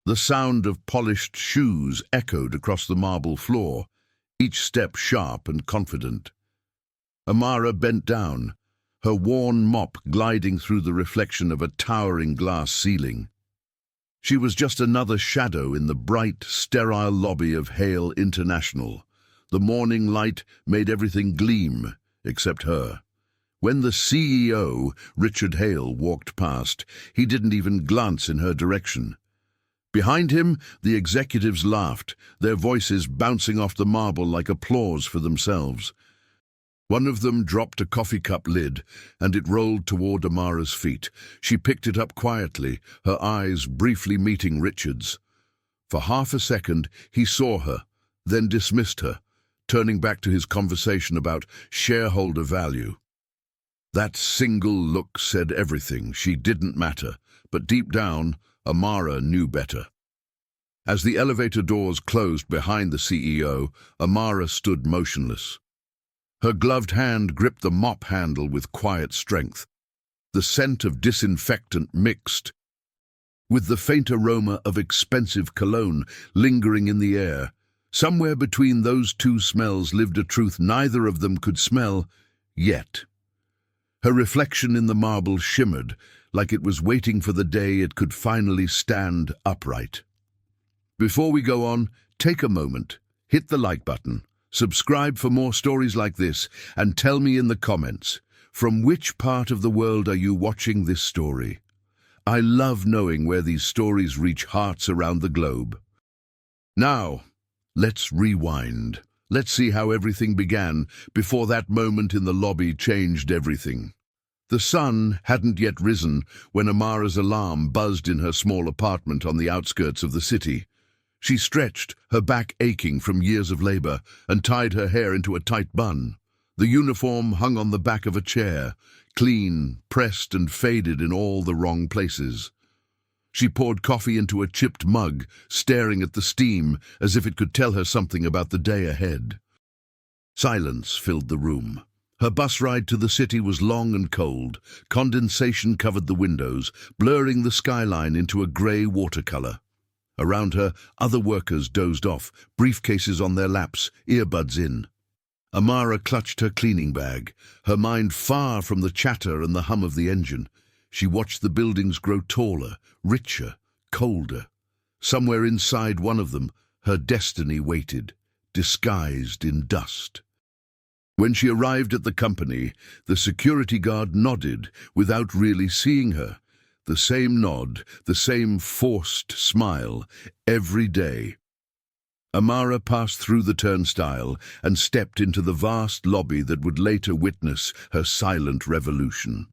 The sound of polished shoes echoed across the marble floor, each step sharp and confident. Amara bent down, her worn mop gliding through the reflection of a towering glass ceiling. She was just another shadow in the bright, sterile lobby of Hale International. The morning light made everything gleam, except her. When the CEO, Richard Hale, walked past, he didn't even glance in her direction. Behind him, the executives laughed, their voices bouncing off the marble like applause for themselves. One of them dropped a coffee cup lid, and it rolled toward Amara's feet. She picked it up quietly, her eyes briefly meeting Richard's. For half a second, he saw her, then dismissed her, turning back to his conversation about shareholder value. That single look said everything. She didn't matter, but deep down, Amara knew better. As the elevator doors closed behind the CEO, Amara stood motionless. Her gloved hand gripped the mop handle with quiet strength. The scent of disinfectant mixed with the faint aroma of expensive cologne lingering in the air. Somewhere between those two smells lived a truth neither of them could smell yet. Her reflection in the marble shimmered, like it was waiting for the day it could finally stand upright. Before we go on, take a moment, hit the like button, subscribe for more stories like this, and tell me in the comments, from which part of the world are you watching this story? I love knowing where these stories reach hearts around the globe. Now, let's rewind. Let's see how everything began before that moment in the lobby changed everything. The sun hadn't yet risen when Amara's alarm buzzed in her small apartment on the outskirts of the city. She stretched, her back aching from years of labor, and tied her hair into a tight bun. The uniform hung on the back of a chair, clean, pressed and faded in all the wrong places. She poured coffee into a chipped mug, staring at the steam as if it could tell her something about the day ahead. Silence filled the room. Her bus ride to the city was long and cold. Condensation covered the windows, blurring the skyline into a grey watercolor. Around her, other workers dozed off, briefcases on their laps, earbuds in. Amara clutched her cleaning bag, her mind far from the chatter and the hum of the engine. She watched the buildings grow taller, richer, colder. Somewhere inside one of them, her destiny waited, disguised in dust. When she arrived at the company, the security guard nodded without really seeing her. The same nod, the same forced smile, every day. Amara passed through the turnstile and stepped into the vast lobby that would later witness her silent revolution.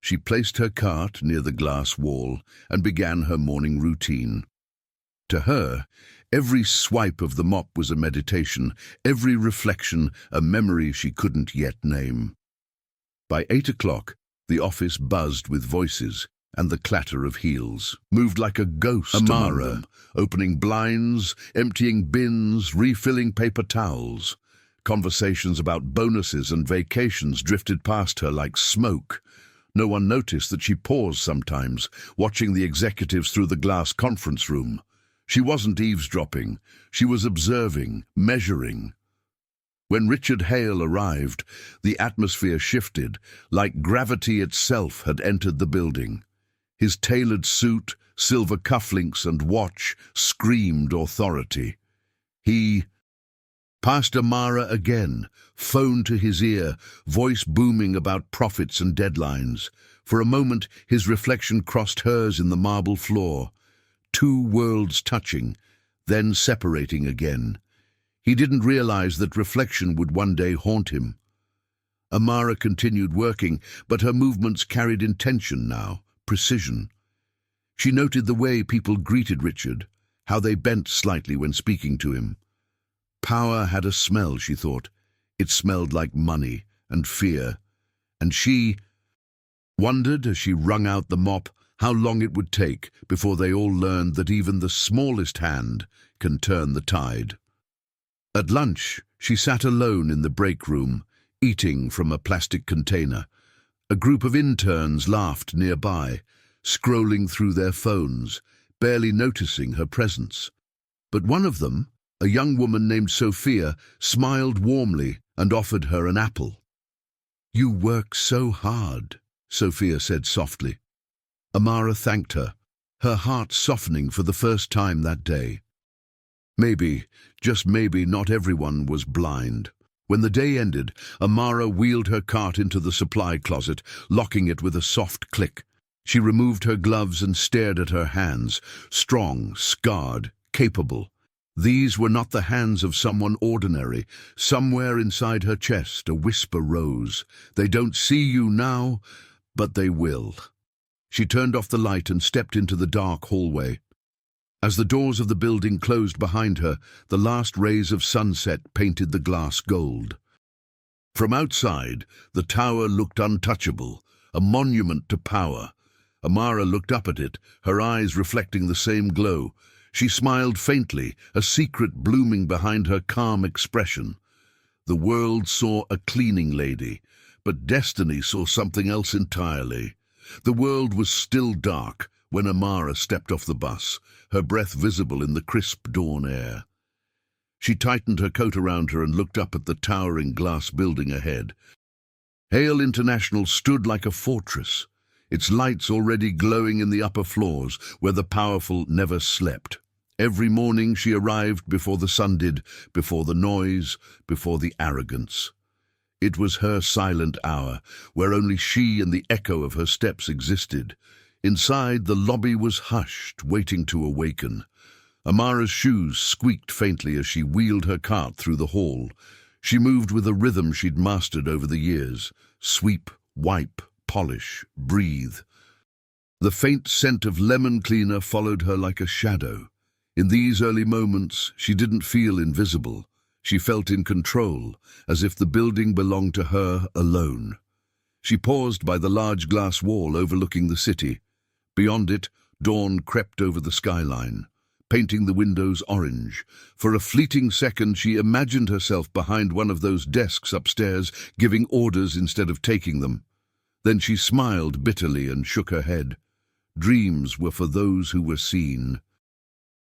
She placed her cart near the glass wall and began her morning routine. To her, every swipe of the mop was a meditation, every reflection a memory she couldn't yet name. By 8 o'clock, the office buzzed with voices, and the clatter of heels moved like a ghost among them, opening blinds, emptying bins, refilling paper towels. Conversations about bonuses and vacations drifted past her like smoke. No one noticed that she paused sometimes, watching the executives through the glass conference room. She wasn't eavesdropping. She was observing, measuring. When Richard Hale arrived, the atmosphere shifted, like gravity itself had entered the building. His tailored suit, silver cufflinks and watch screamed authority. He passed Amara again, phone to his ear, voice booming about profits and deadlines. For a moment, his reflection crossed hers in the marble floor. Two worlds touching, then separating again. He didn't realize that reflection would one day haunt him. Amara continued working, but her movements carried intention now, precision. She noted the way people greeted Richard, how they bent slightly when speaking to him. Power had a smell, she thought. It smelled like money and fear. And she wondered, as she wrung out the mop, how long it would take before they all learned that even the smallest hand can turn the tide. At lunch, she sat alone in the break room, eating from a plastic container. A group of interns laughed nearby, scrolling through their phones, barely noticing her presence. But one of them, a young woman named Sophia, smiled warmly and offered her an apple. "You work so hard," Sophia said softly. Amara thanked her, her heart softening for the first time that day. Maybe, just maybe, not everyone was blind. When the day ended, Amara wheeled her cart into the supply closet, locking it with a soft click. She removed her gloves and stared at her hands, strong, scarred, capable. These were not the hands of someone ordinary. Somewhere inside her chest, a whisper rose. "They don't see you now, but they will." She turned off the light and stepped into the dark hallway. As the doors of the building closed behind her, the last rays of sunset painted the glass gold. From outside, the tower looked untouchable, a monument to power. Amara looked up at it, her eyes reflecting the same glow. She smiled faintly, a secret blooming behind her calm expression. The world saw a cleaning lady, but destiny saw something else entirely. The world was still dark when Amara stepped off the bus, her breath visible in the crisp dawn air. She tightened her coat around her and looked up at the towering glass building ahead. Hale International stood like a fortress, its lights already glowing in the upper floors where the powerful never slept. Every morning she arrived before the sun did, before the noise, before the arrogance. It was her silent hour, where only she and the echo of her steps existed. Inside, the lobby was hushed, waiting to awaken. Amara's shoes squeaked faintly as she wheeled her cart through the hall. She moved with a rhythm she'd mastered over the years. Sweep, wipe, polish, breathe. The faint scent of lemon cleaner followed her like a shadow. In these early moments, she didn't feel invisible. She felt in control, as if the building belonged to her alone. She paused by the large glass wall overlooking the city. Beyond it, dawn crept over the skyline, painting the windows orange. For a fleeting second, she imagined herself behind one of those desks upstairs, giving orders instead of taking them. Then she smiled bitterly and shook her head. Dreams were for those who were seen.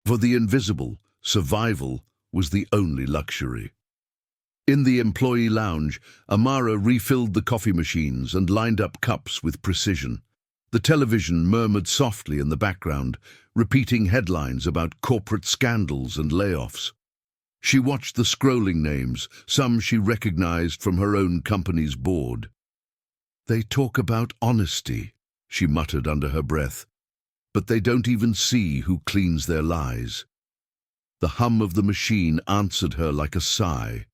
For the invisible, survival was the only luxury. In the employee lounge, Amara refilled the coffee machines and lined up cups with precision. The television murmured softly in the background, repeating headlines about corporate scandals and layoffs. She watched the scrolling names, some she recognized from her own company's board. "They talk about honesty," she muttered under her breath, "but they don't even see who cleans their lies." The hum of the machine answered her like a sigh.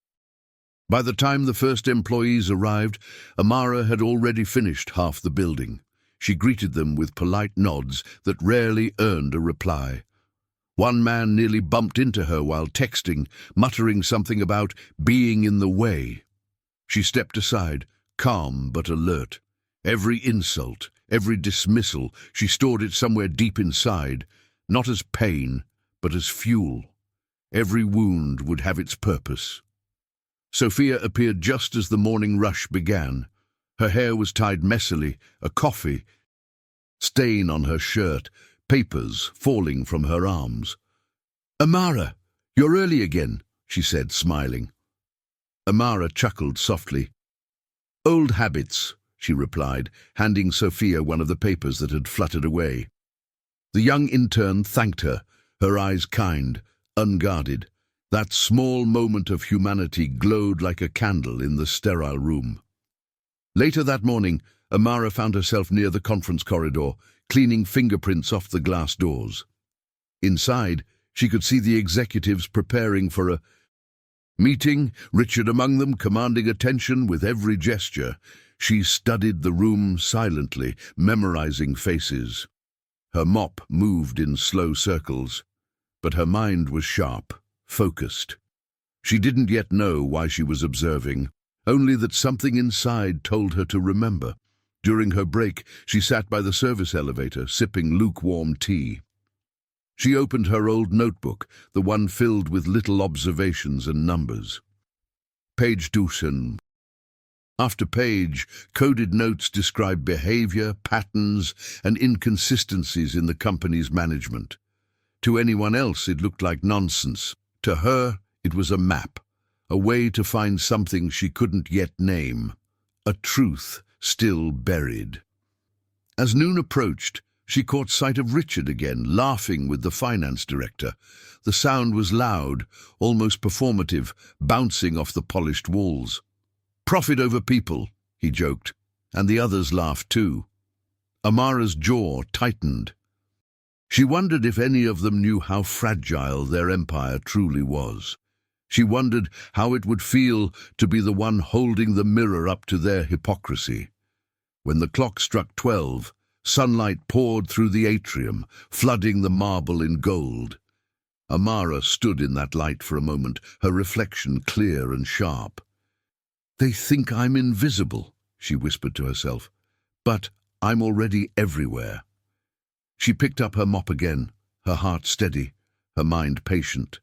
By the time the first employees arrived, Amara had already finished half the building. She greeted them with polite nods that rarely earned a reply. One man nearly bumped into her while texting, muttering something about being in the way. She stepped aside, calm but alert. Every insult, every dismissal, she stored it somewhere deep inside, not as pain, but as fuel. Every wound would have its purpose. Sophia appeared just as the morning rush began. Her hair was tied messily, a coffee stain on her shirt, papers falling from her arms. "Amara, you're early again," she said, smiling. Amara chuckled softly. "Old habits," she replied, handing Sophia one of the papers that had fluttered away. The young intern thanked her, her eyes kind, unguarded. That small moment of humanity glowed like a candle in the sterile room. Later that morning, Amara found herself near the conference corridor, cleaning fingerprints off the glass doors. Inside, she could see the executives preparing for a meeting, Richard among them commanding attention with every gesture. She studied the room silently, memorizing faces. Her mop moved in slow circles, but her mind was sharp, focused. She didn't yet know why she was observing, only that something inside told her to remember. During her break, she sat by the service elevator, sipping lukewarm tea. She opened her old notebook, the one filled with little observations and numbers. Page 2. After page, coded notes described behavior, patterns, and inconsistencies in the company's management. To anyone else, it looked like nonsense. To her, it was a map, a way to find something she couldn't yet name, a truth still buried. As noon approached, she caught sight of Richard again, laughing with the finance director. The sound was loud, almost performative, bouncing off the polished walls. "Profit over people," he joked, and the others laughed too. Amara's jaw tightened. She wondered if any of them knew how fragile their empire truly was. She wondered how it would feel to be the one holding the mirror up to their hypocrisy. When the clock struck 12, sunlight poured through the atrium, flooding the marble in gold. Amara stood in that light for a moment, her reflection clear and sharp. "They think I'm invisible," she whispered to herself, "but I'm already everywhere." She picked up her mop again, her heart steady, her mind patient.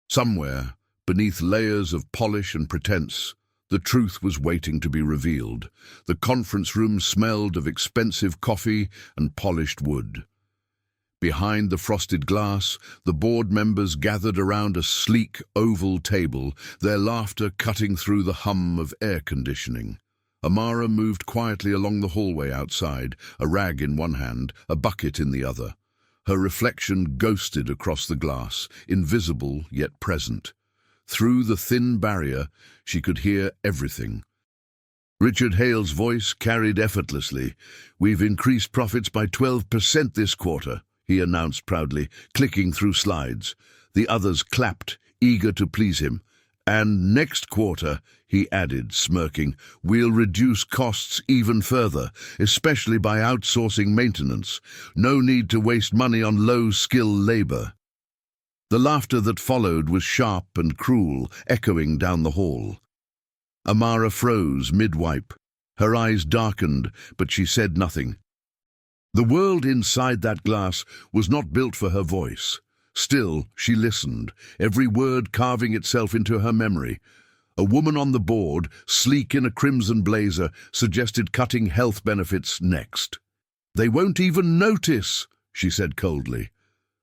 Somewhere, beneath layers of polish and pretense, the truth was waiting to be revealed. The conference room smelled of expensive coffee and polished wood. Behind the frosted glass, the board members gathered around a sleek, oval table, their laughter cutting through the hum of air conditioning. Amara moved quietly along the hallway outside, a rag in one hand, a bucket in the other. Her reflection ghosted across the glass, invisible yet present. Through the thin barrier, she could hear everything. Richard Hale's voice carried effortlessly. "We've increased profits by 12% this quarter," he announced proudly, clicking through slides. The others clapped, eager to please him. "And next quarter," he added, smirking, "we'll reduce costs even further, especially by outsourcing maintenance. No need to waste money on low-skill labor." The laughter that followed was sharp and cruel, echoing down the hall. Amara froze mid-wipe. Her eyes darkened, but she said nothing. The world inside that glass was not built for her voice. Still, she listened, every word carving itself into her memory. A woman on the board, sleek in a crimson blazer, suggested cutting health benefits next. "They won't even notice," she said coldly.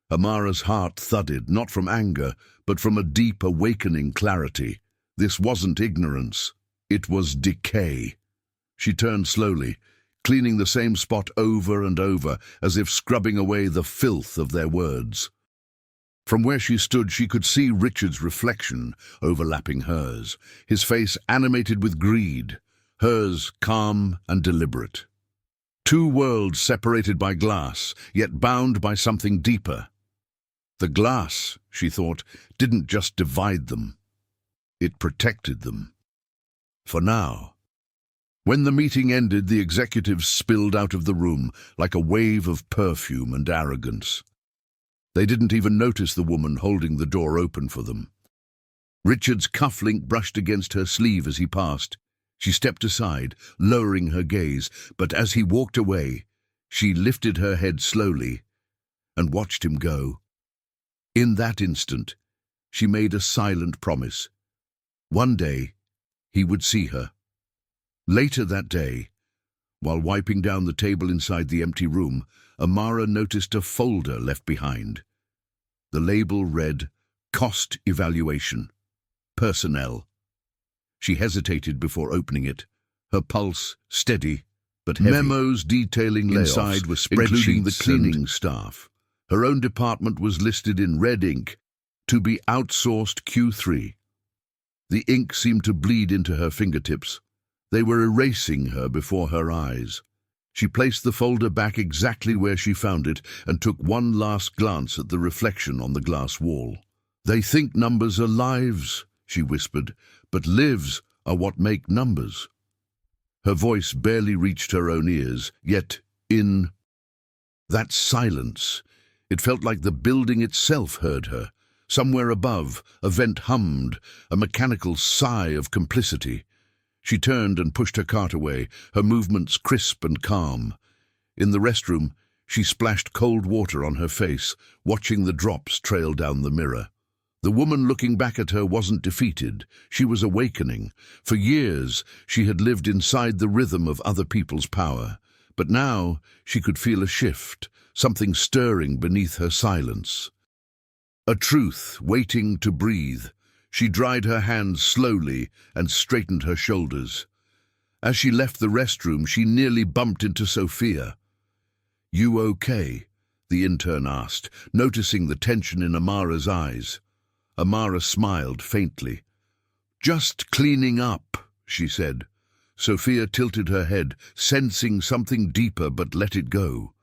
Amara's heart thudded, not from anger, but from a deep awakening clarity. This wasn't ignorance. It was decay. She turned slowly, cleaning the same spot over and over, as if scrubbing away the filth of their words. From where she stood, she could see Richard's reflection overlapping hers, his face animated with greed, hers calm and deliberate. Two worlds separated by glass, yet bound by something deeper. The glass, she thought, didn't just divide them. It protected them. For now. When the meeting ended, the executives spilled out of the room like a wave of perfume and arrogance. They didn't even notice the woman holding the door open for them. Richard's cufflink brushed against her sleeve as he passed. She stepped aside, lowering her gaze, but as he walked away, she lifted her head slowly and watched him go. In that instant, she made a silent promise. One day, he would see her. Later that day, while wiping down the table inside the empty room, Amara noticed a folder left behind. The label read, "Cost Evaluation. Personnel." She hesitated before opening it, her pulse steady but heavy. Memos detailing layoffs. Inside were spreadsheets, including the cleaning staff. Her own department was listed in red ink, to be outsourced Q3. The ink seemed to bleed into her fingertips. They were erasing her before her eyes. She placed the folder back exactly where she found it and took one last glance at the reflection on the glass wall. "They think numbers are lives," she whispered, "but lives are what make numbers." Her voice barely reached her own ears, yet in that silence, it felt like the building itself heard her. Somewhere above, a vent hummed, a mechanical sigh of complicity. She turned and pushed her cart away, her movements crisp and calm. In the restroom, she splashed cold water on her face, watching the drops trail down the mirror. The woman looking back at her wasn't defeated. She was awakening. For years, she had lived inside the rhythm of other people's power. But now, she could feel a shift, something stirring beneath her silence. A truth waiting to breathe. She dried her hands slowly and straightened her shoulders. As she left the restroom, she nearly bumped into Sophia. "You okay?" the intern asked, noticing the tension in Amara's eyes. Amara smiled faintly. "Just cleaning up," she said. Sophia tilted her head, sensing something deeper, but let it go.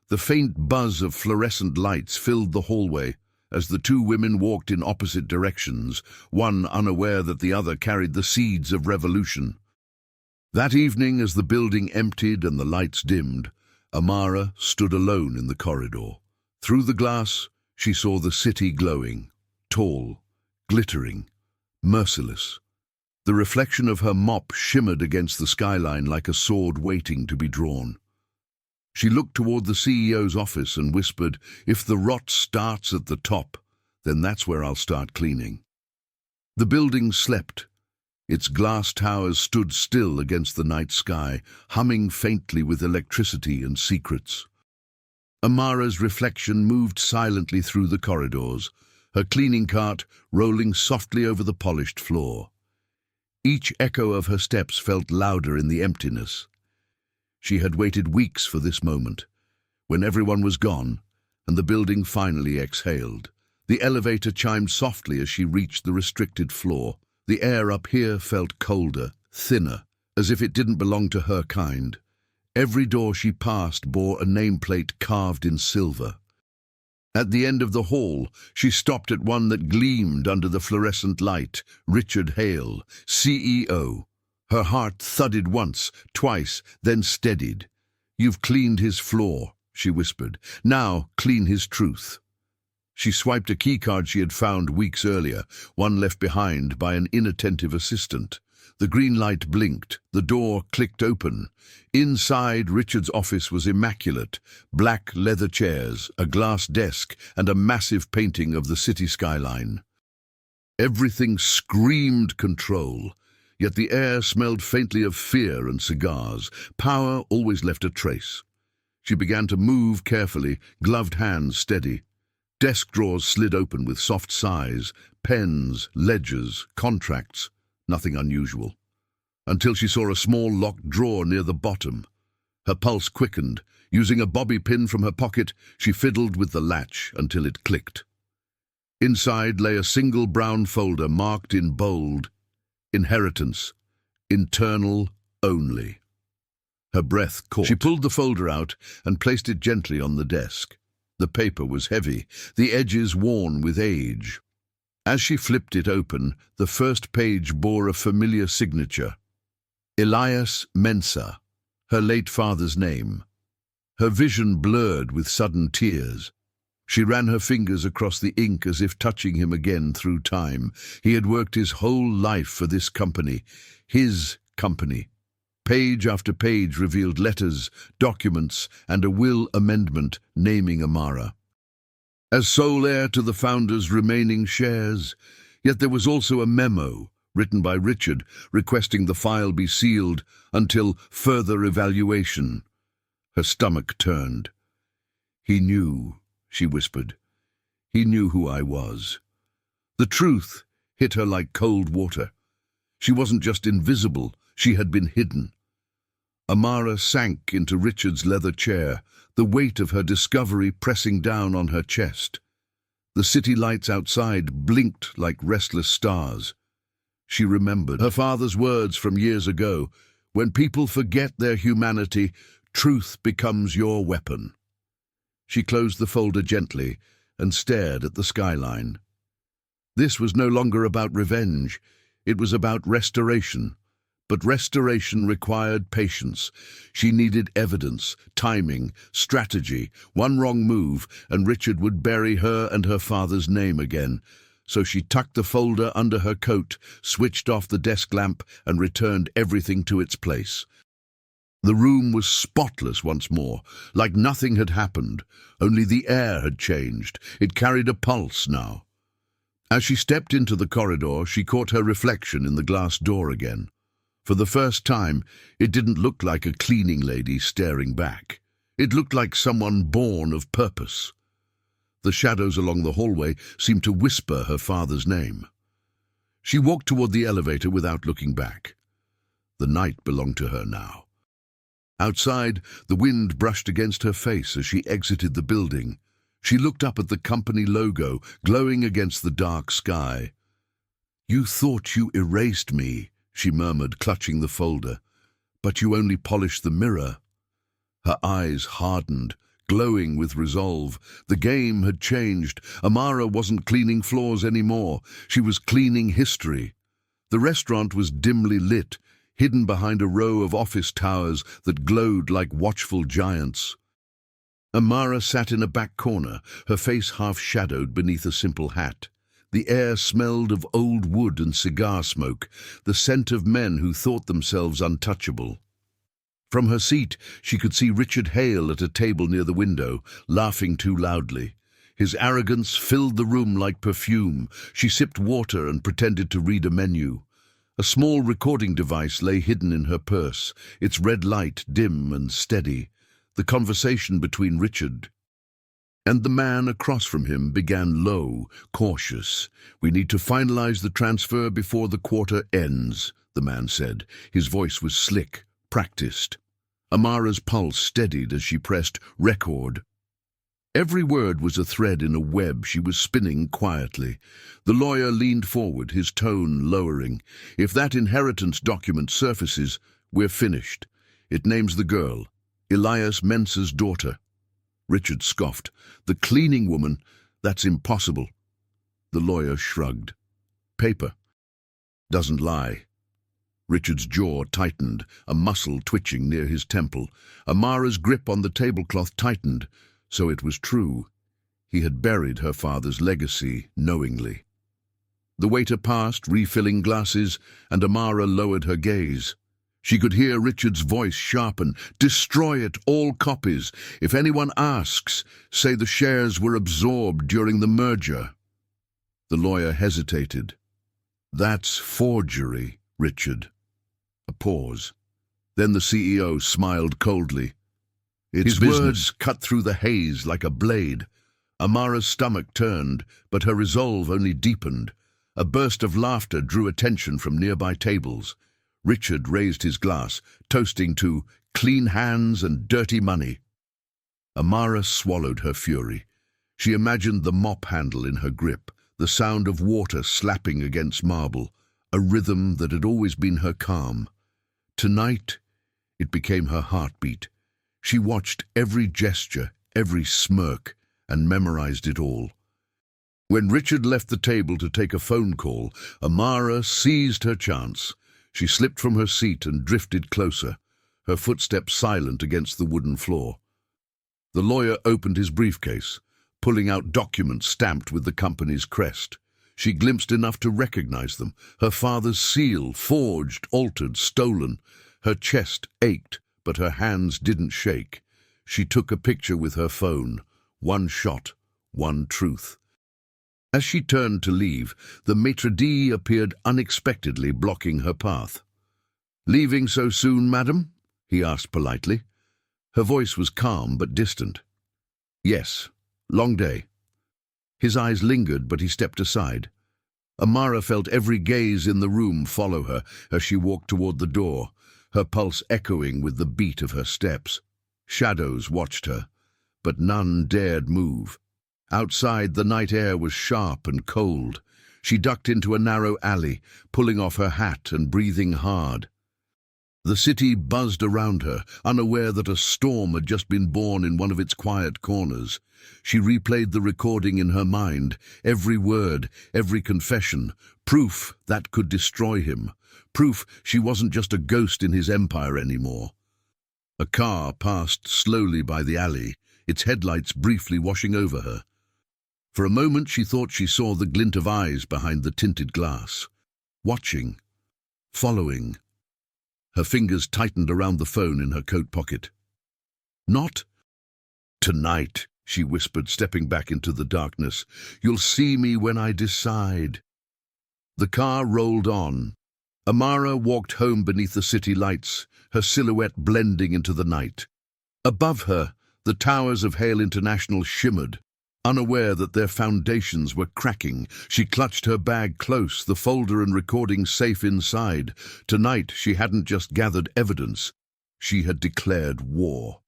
The faint buzz of fluorescent lights filled the hallway as the two women walked in opposite directions, one unaware that the other carried the seeds of revolution. That evening, as the building emptied and the lights dimmed, Amara stood alone in the corridor. Through the glass, she saw the city glowing, tall, glittering, merciless. The reflection of her mop shimmered against the skyline like a sword waiting to be drawn. She looked toward the CEO's office and whispered, "If the rot starts at the top, then that's where I'll start cleaning." The building slept. Its glass towers stood still against the night sky, humming faintly with electricity and secrets. Amara's reflection moved silently through the corridors, her cleaning cart rolling softly over the polished floor. Each echo of her steps felt louder in the emptiness. She had waited weeks for this moment. When everyone was gone, and the building finally exhaled, the elevator chimed softly as she reached the restricted floor. The air up here felt colder, thinner, as if it didn't belong to her kind. Every door she passed bore a nameplate carved in silver. At the end of the hall, she stopped at one that gleamed under the fluorescent light. Richard Hale, CEO. Her heart thudded once, twice, then steadied. "You've cleaned his floor," she whispered. "Now clean his truth." She swiped a keycard she had found weeks earlier, one left behind by an inattentive assistant. The green light blinked, the door clicked open. Inside, Richard's office was immaculate. Black leather chairs, a glass desk, and a massive painting of the city skyline. Everything screamed control, yet the air smelled faintly of fear and cigars. Power always left a trace. She began to move carefully, gloved hands steady. Desk drawers slid open with soft sighs, pens, ledgers, contracts. Nothing unusual. Until she saw a small locked drawer near the bottom. Her pulse quickened. Using a bobby pin from her pocket, she fiddled with the latch until it clicked. Inside lay a single brown folder marked in bold, "Inheritance, internal only." Her breath caught. She pulled the folder out and placed it gently on the desk. The paper was heavy, the edges worn with age. As she flipped it open, the first page bore a familiar signature. Elias Mensah, her late father's name. Her vision blurred with sudden tears. She ran her fingers across the ink as if touching him again through time. He had worked his whole life for this company, his company. Page after page revealed letters, documents, and a will amendment naming Amara as sole heir to the founder's remaining shares. Yet there was also a memo, written by Richard, requesting the file be sealed until further evaluation. Her stomach turned. "He knew," she whispered. "He knew who I was." The truth hit her like cold water. She wasn't just invisible, she had been hidden. Amara sank into Richard's leather chair, the weight of her discovery pressing down on her chest. The city lights outside blinked like restless stars. She remembered her father's words from years ago, "When people forget their humanity, truth becomes your weapon." She closed the folder gently and stared at the skyline. This was no longer about revenge, it was about restoration. But restoration required patience. She needed evidence, timing, strategy. One wrong move, and Richard would bury her and her father's name again. So she tucked the folder under her coat, switched off the desk lamp, and returned everything to its place. The room was spotless once more, like nothing had happened. Only the air had changed. It carried a pulse now. As she stepped into the corridor, she caught her reflection in the glass door again. For the first time, it didn't look like a cleaning lady staring back. It looked like someone born of purpose. The shadows along the hallway seemed to whisper her father's name. She walked toward the elevator without looking back. The night belonged to her now. Outside, the wind brushed against her face as she exited the building. She looked up at the company logo, glowing against the dark sky. "You thought you erased me," she murmured, clutching the folder. "But you only polished the mirror." Her eyes hardened, glowing with resolve. The game had changed. Amara wasn't cleaning floors anymore. She was cleaning history. The restaurant was dimly lit, hidden behind a row of office towers that glowed like watchful giants. Amara sat in a back corner, her face half-shadowed beneath a simple hat. The air smelled of old wood and cigar smoke, the scent of men who thought themselves untouchable. From her seat, she could see Richard Hale at a table near the window, laughing too loudly. His arrogance filled the room like perfume. She sipped water and pretended to read a menu. A small recording device lay hidden in her purse, its red light dim and steady. The conversation between Richard and the man across from him began low, cautious. "We need to finalize the transfer before the quarter ends," the man said. His voice was slick, practiced. Amara's pulse steadied as she pressed record. Every word was a thread in a web she was spinning quietly. The lawyer leaned forward, his tone lowering. "If that inheritance document surfaces, we're finished. It names the girl, Elias Mensa's daughter." Richard scoffed. "The cleaning woman? That's impossible." The lawyer shrugged. "Paper doesn't lie." Richard's jaw tightened, a muscle twitching near his temple. Amara's grip on the tablecloth tightened. So it was true. He had buried her father's legacy knowingly. The waiter passed, refilling glasses, and Amara lowered her gaze. She could hear Richard's voice sharpen. "Destroy it, all copies. If anyone asks, say the shares were absorbed during the merger." The lawyer hesitated. "That's forgery, Richard." A pause. Then the CEO smiled coldly. His words cut through the haze like a blade. Amara's stomach turned, but her resolve only deepened. A burst of laughter drew attention from nearby tables. Richard raised his glass, toasting to clean hands and dirty money. Amara swallowed her fury. She imagined the mop handle in her grip, the sound of water slapping against marble, a rhythm that had always been her calm. Tonight, it became her heartbeat. She watched every gesture, every smirk, and memorized it all. When Richard left the table to take a phone call, Amara seized her chance. She slipped from her seat and drifted closer, her footsteps silent against the wooden floor. The lawyer opened his briefcase, pulling out documents stamped with the company's crest. She glimpsed enough to recognize them. Her father's seal, forged, altered, stolen. Her chest ached, but her hands didn't shake. She took a picture with her phone. One shot, one truth. As she turned to leave, the maitre d' appeared unexpectedly, blocking her path. "Leaving so soon, madam?" he asked politely. Her voice was calm but distant. "Yes, long day." His eyes lingered, but he stepped aside. Amara felt every gaze in the room follow her as she walked toward the door, her pulse echoing with the beat of her steps. Shadows watched her, but none dared move. Outside, the night air was sharp and cold. She ducked into a narrow alley, pulling off her hat and breathing hard. The city buzzed around her, unaware that a storm had just been born in one of its quiet corners. She replayed the recording in her mind, every word, every confession, proof that could destroy him, proof she wasn't just a ghost in his empire anymore. A car passed slowly by the alley, its headlights briefly washing over her. For a moment she thought she saw the glint of eyes behind the tinted glass. Watching. Following. Her fingers tightened around the phone in her coat pocket. "Not tonight," she whispered, stepping back into the darkness. "You'll see me when I decide." The car rolled on. Amara walked home beneath the city lights, her silhouette blending into the night. Above her, the towers of Hale International shimmered. Unaware that their foundations were cracking, she clutched her bag close, the folder and recording safe inside. Tonight, she hadn't just gathered evidence, she had declared war.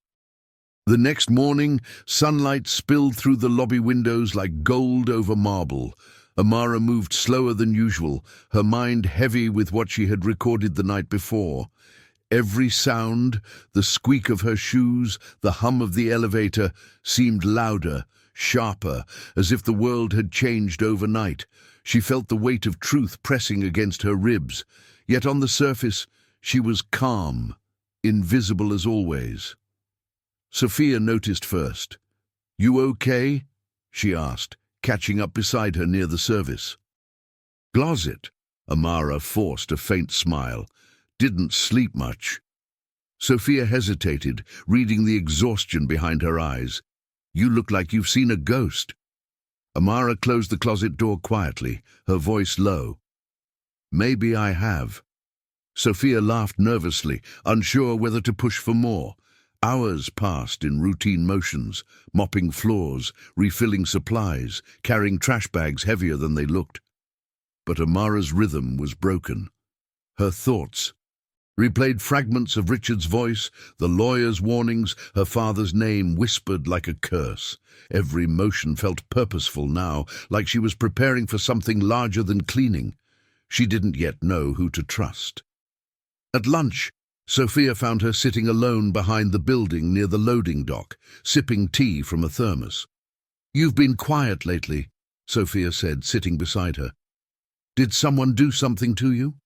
The next morning, sunlight spilled through the lobby windows like gold over marble. Amara moved slower than usual, her mind heavy with what she had recorded the night before. Every sound, the squeak of her shoes, the hum of the elevator, seemed louder, sharper, as if the world had changed overnight. She felt the weight of truth pressing against her ribs, yet on the surface she was calm, invisible as always. Sophia noticed first. "You okay?" she asked, catching up beside her near the service. "Closet." Amara forced a faint smile. "Didn't sleep much." Sophia hesitated, reading the exhaustion behind her eyes. "You look like you've seen a ghost." Amara closed the closet door quietly, her voice low. "Maybe I have." Sophia laughed nervously, unsure whether to push for more. Hours passed in routine motions, mopping floors, refilling supplies, carrying trash bags heavier than they looked. But Amara's rhythm was broken. Her thoughts replayed fragments of Richard's voice, the lawyer's warnings, her father's name whispered like a curse. Every motion felt purposeful now, like she was preparing for something larger than cleaning. She didn't yet know who to trust. At lunch, Sophia found her sitting alone behind the building near the loading dock, sipping tea from a thermos. "You've been quiet lately," Sophia said, sitting beside her. "Did someone do something to you?"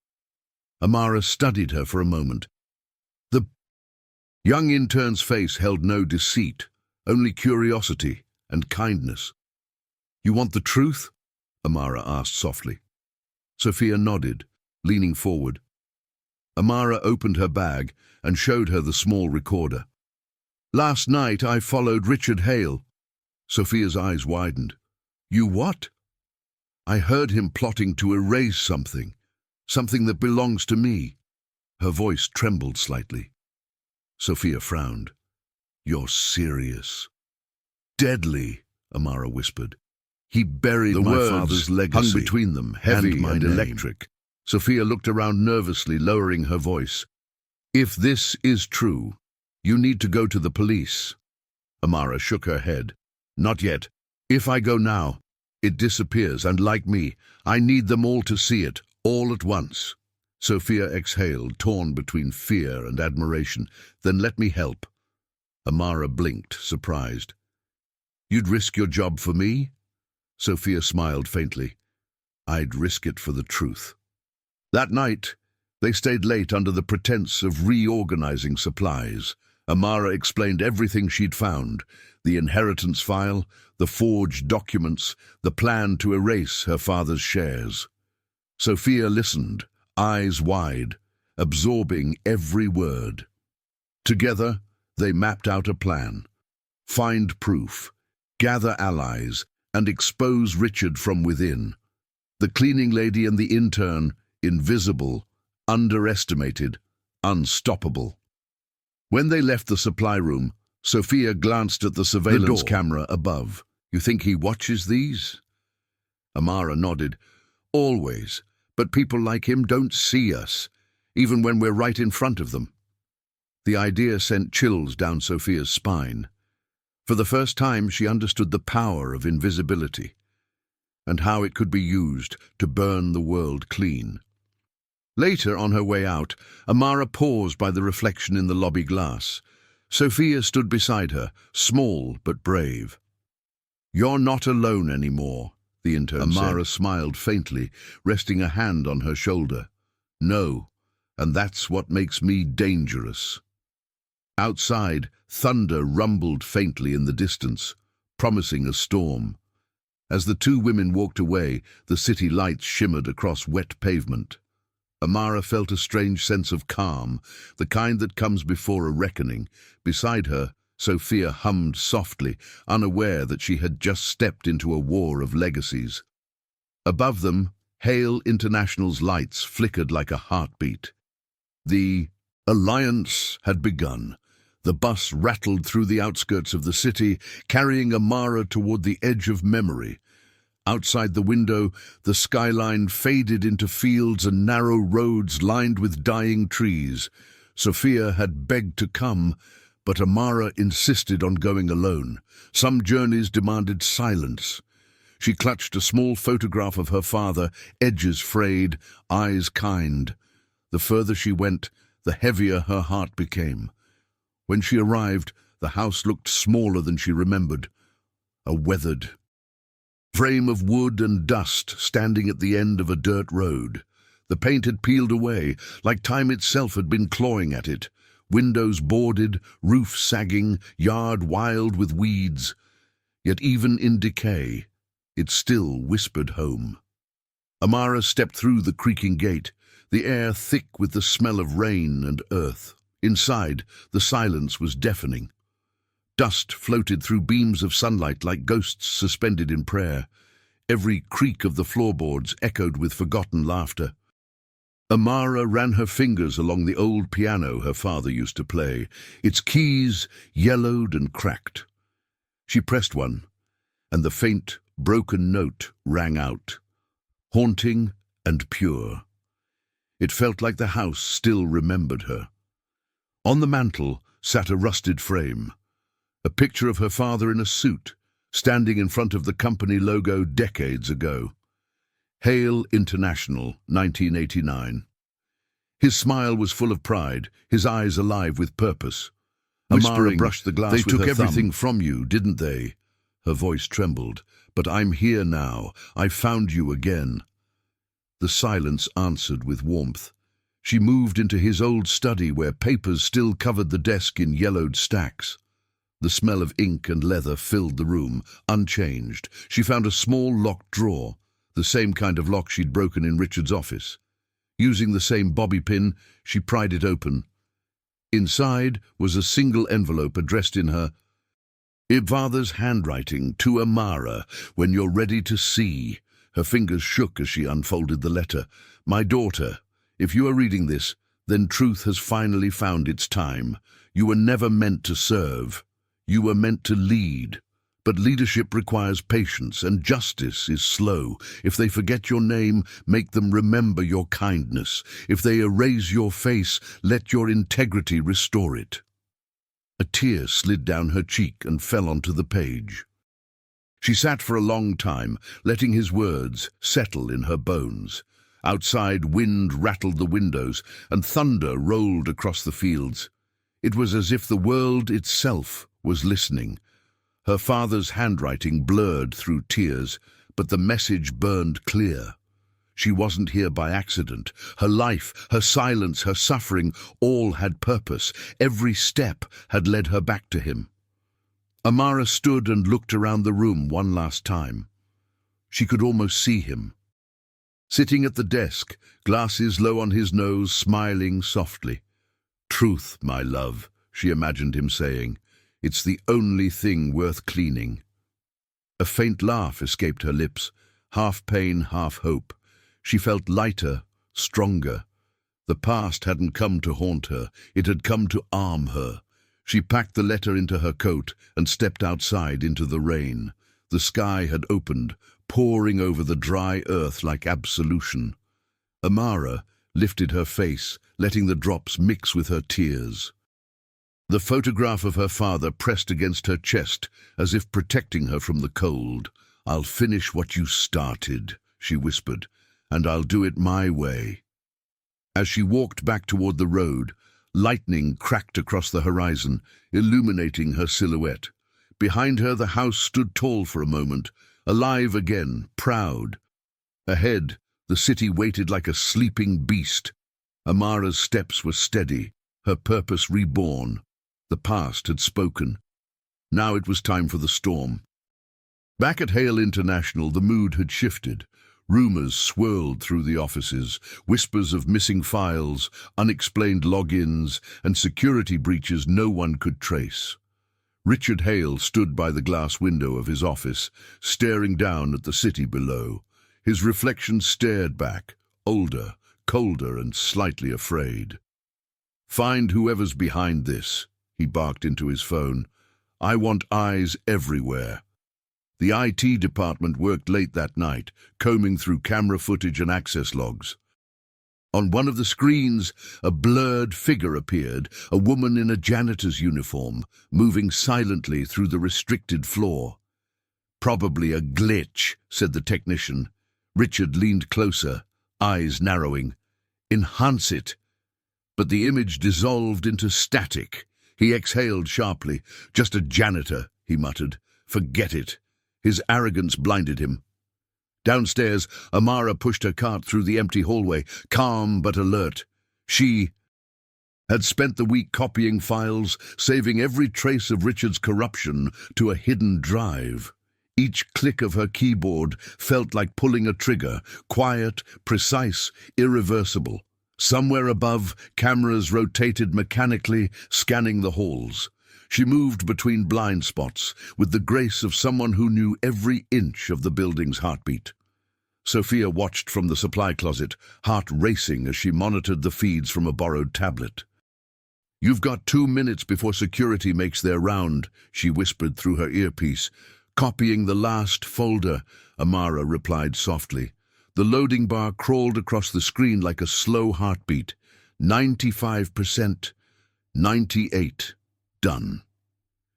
Amara studied her for a moment. The young intern's face held no deceit, only curiosity and kindness. "You want the truth?" Amara asked softly. Sophia nodded, leaning forward. Amara opened her bag and showed her the small recorder. "Last night I followed Richard Hale." Sophia's eyes widened. "You what?" "I heard him plotting to erase something that belongs to me." Her voice trembled slightly. Sophia frowned. "You're serious." "Deadly," Amara whispered. "He buried my father's legacy, hung between them, heavy and electric." Sophia looked around nervously, lowering her voice. "If this is true, you need to go to the police." Amara shook her head. "Not yet. If I go now, it disappears, and like me, I need them all to see it, all at once." Sophia exhaled, torn between fear and admiration. "Then let me help." Amara blinked, surprised. "You'd risk your job for me?" Sophia smiled faintly. "I'd risk it for the truth." That night, they stayed late under the pretense of reorganizing supplies. Amara explained everything she'd found: the inheritance file, the forged documents, the plan to erase her father's shares. Sophia listened, eyes wide, absorbing every word. Together, they mapped out a plan. Find proof, gather allies, and expose Richard from within. The cleaning lady and the intern, invisible, underestimated, unstoppable. When they left the supply room, Sophia glanced at the surveillance camera above. "You think he watches these?" Amara nodded. "Always, but people like him don't see us, even when we're right in front of them." The idea sent chills down Sophia's spine. For the first time, she understood the power of invisibility, and how it could be used to burn the world clean. Later, on her way out, Amara paused by the reflection in the lobby glass. Sophia stood beside her, small but brave. "You're not alone anymore," the intern said. Amara smiled faintly, resting a hand on her shoulder. "No, and that's what makes me dangerous." Outside, thunder rumbled faintly in the distance, promising a storm. As the two women walked away, the city lights shimmered across wet pavement. Amara felt a strange sense of calm, the kind that comes before a reckoning. Beside her, Sophia hummed softly, unaware that she had just stepped into a war of legacies. Above them, Hale International's lights flickered like a heartbeat. The alliance had begun. The bus rattled through the outskirts of the city, carrying Amara toward the edge of memory. Outside the window, the skyline faded into fields and narrow roads lined with dying trees. Sophia had begged to come, but Amara insisted on going alone. Some journeys demanded silence. She clutched a small photograph of her father, edges frayed, eyes kind. The further she went, the heavier her heart became. When she arrived, the house looked smaller than she remembered. A weathered frame of wood and dust standing at the end of a dirt road. The paint had peeled away, like time itself had been clawing at it. Windows boarded, roof sagging, yard wild with weeds. Yet even in decay, it still whispered home. Amara stepped through the creaking gate, the air thick with the smell of rain and earth. Inside, the silence was deafening. Dust floated through beams of sunlight like ghosts suspended in prayer. Every creak of the floorboards echoed with forgotten laughter. Amara ran her fingers along the old piano her father used to play, its keys yellowed and cracked. She pressed one, and the faint, broken note rang out, haunting and pure. It felt like the house still remembered her. On the mantel sat a rusted frame, a picture of her father in a suit, standing in front of the company logo decades ago. Hale International, 1989. His smile was full of pride, his eyes alive with purpose. Amara brushed the glass with her thumb. "They took everything from you, didn't they?" Her voice trembled. "But I'm here now. I found you again." The silence answered with warmth. She moved into his old study where papers still covered the desk in yellowed stacks. The smell of ink and leather filled the room, unchanged. She found a small locked drawer, the same kind of lock she'd broken in Richard's office. Using the same bobby pin, she pried it open. Inside was a single envelope addressed in her father's handwriting, "To Amara, when you're ready to see." Her fingers shook as she unfolded the letter. "My daughter, if you are reading this, then truth has finally found its time. You were never meant to serve. You were meant to lead. But leadership requires patience, and justice is slow. If they forget your name, make them remember your kindness. If they erase your face, let your integrity restore it." A tear slid down her cheek and fell onto the page. She sat for a long time, letting his words settle in her bones. Outside, wind rattled the windows, and thunder rolled across the fields. It was as if the world itself was listening. Her father's handwriting blurred through tears, but the message burned clear. She wasn't here by accident. Her life, her silence, her suffering, all had purpose. Every step had led her back to him. Amara stood and looked around the room one last time. She could almost see him. Sitting at the desk, glasses low on his nose, smiling softly. "Truth, my love," she imagined him saying. "It's the only thing worth cleaning." A faint laugh escaped her lips, half pain, half hope. She felt lighter, stronger. The past hadn't come to haunt her, it had come to arm her. She packed the letter into her coat and stepped outside into the rain. The sky had opened, pouring over the dry earth like absolution. Amara lifted her face, letting the drops mix with her tears. The photograph of her father pressed against her chest, as if protecting her from the cold. "I'll finish what you started," she whispered, "and I'll do it my way." As she walked back toward the road, lightning cracked across the horizon, illuminating her silhouette. Behind her, the house stood tall for a moment, alive again, proud. Ahead, the city waited like a sleeping beast. Amara's steps were steady, her purpose reborn. The past had spoken. Now it was time for the storm. Back at Hale International, the mood had shifted. Rumors swirled through the offices, whispers of missing files, unexplained logins, and security breaches no one could trace. Richard Hale stood by the glass window of his office, staring down at the city below. His reflection stared back, older, colder, and slightly afraid. "Find whoever's behind this," he barked into his phone. "I want eyes everywhere." The IT department worked late that night, combing through camera footage and access logs. On one of the screens, a blurred figure appeared, a woman in a janitor's uniform, moving silently through the restricted floor. "Probably a glitch," said the technician. Richard leaned closer, eyes narrowing. "Enhance it." But the image dissolved into static. He exhaled sharply. "Just a janitor," he muttered. "Forget it." His arrogance blinded him. Downstairs, Amara pushed her cart through the empty hallway, calm but alert. She had spent the week copying files, saving every trace of Richard's corruption to a hidden drive. Each click of her keyboard felt like pulling a trigger, quiet, precise, irreversible. Somewhere above, cameras rotated mechanically, scanning the halls. She moved between blind spots, with the grace of someone who knew every inch of the building's heartbeat. Sophia watched from the supply closet, heart racing as she monitored the feeds from a borrowed tablet. "You've got 2 minutes before security makes their round," she whispered through her earpiece. "Copying the last folder," Amara replied softly. The loading bar crawled across the screen like a slow heartbeat. 95%, 98%. Done.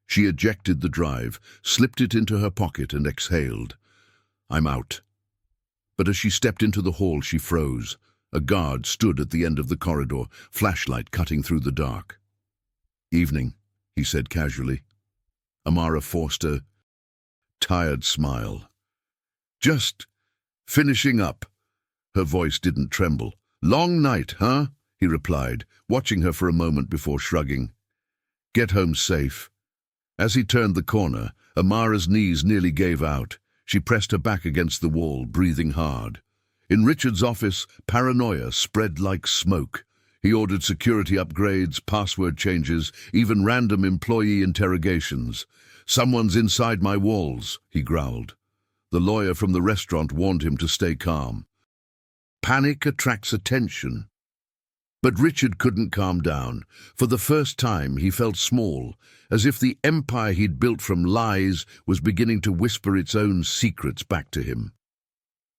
She ejected the drive, slipped it into her pocket and exhaled. "I'm out." But as she stepped into the hall, she froze. A guard stood at the end of the corridor, flashlight cutting through the dark. "Evening," he said casually. Amara forced a tired smile. "Just finishing up." Her voice didn't tremble. "Long night, huh?" he replied, watching her for a moment before shrugging. "Get home safe." As he turned the corner, Amara's knees nearly gave out. She pressed her back against the wall, breathing hard. In Richard's office, paranoia spread like smoke. He ordered security upgrades, password changes, even random employee interrogations. "Someone's inside my walls," he growled. The lawyer from the restaurant warned him to stay calm. Panic attracts attention. But Richard couldn't calm down. For the first time, he felt small, as if the empire he'd built from lies was beginning to whisper its own secrets back to him.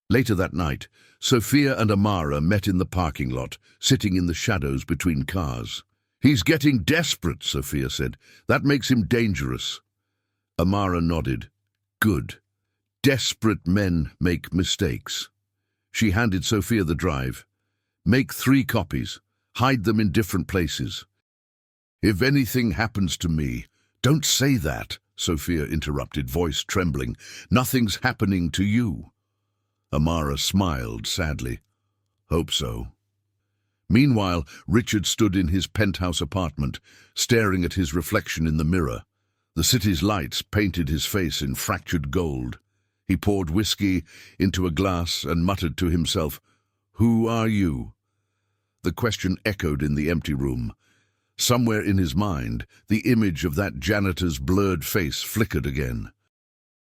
Later that night, Sophia and Amara met in the parking lot, sitting in the shadows between cars. "He's getting desperate," Sophia said. "That makes him dangerous." Amara nodded. "Good. Desperate men make mistakes." She handed Sophia the drive. "Make 3 copies. Hide them in different places." "If anything happens to me—" "Don't say that," Sophia interrupted, voice trembling. "Nothing's happening to you." Amara smiled sadly. "Hope so." Meanwhile, Richard stood in his penthouse apartment, staring at his reflection in the mirror. The city's lights painted his face in fractured gold. He poured whiskey into a glass and muttered to himself, "Who are you?" The question echoed in the empty room. Somewhere in his mind, the image of that janitor's blurred face flickered again.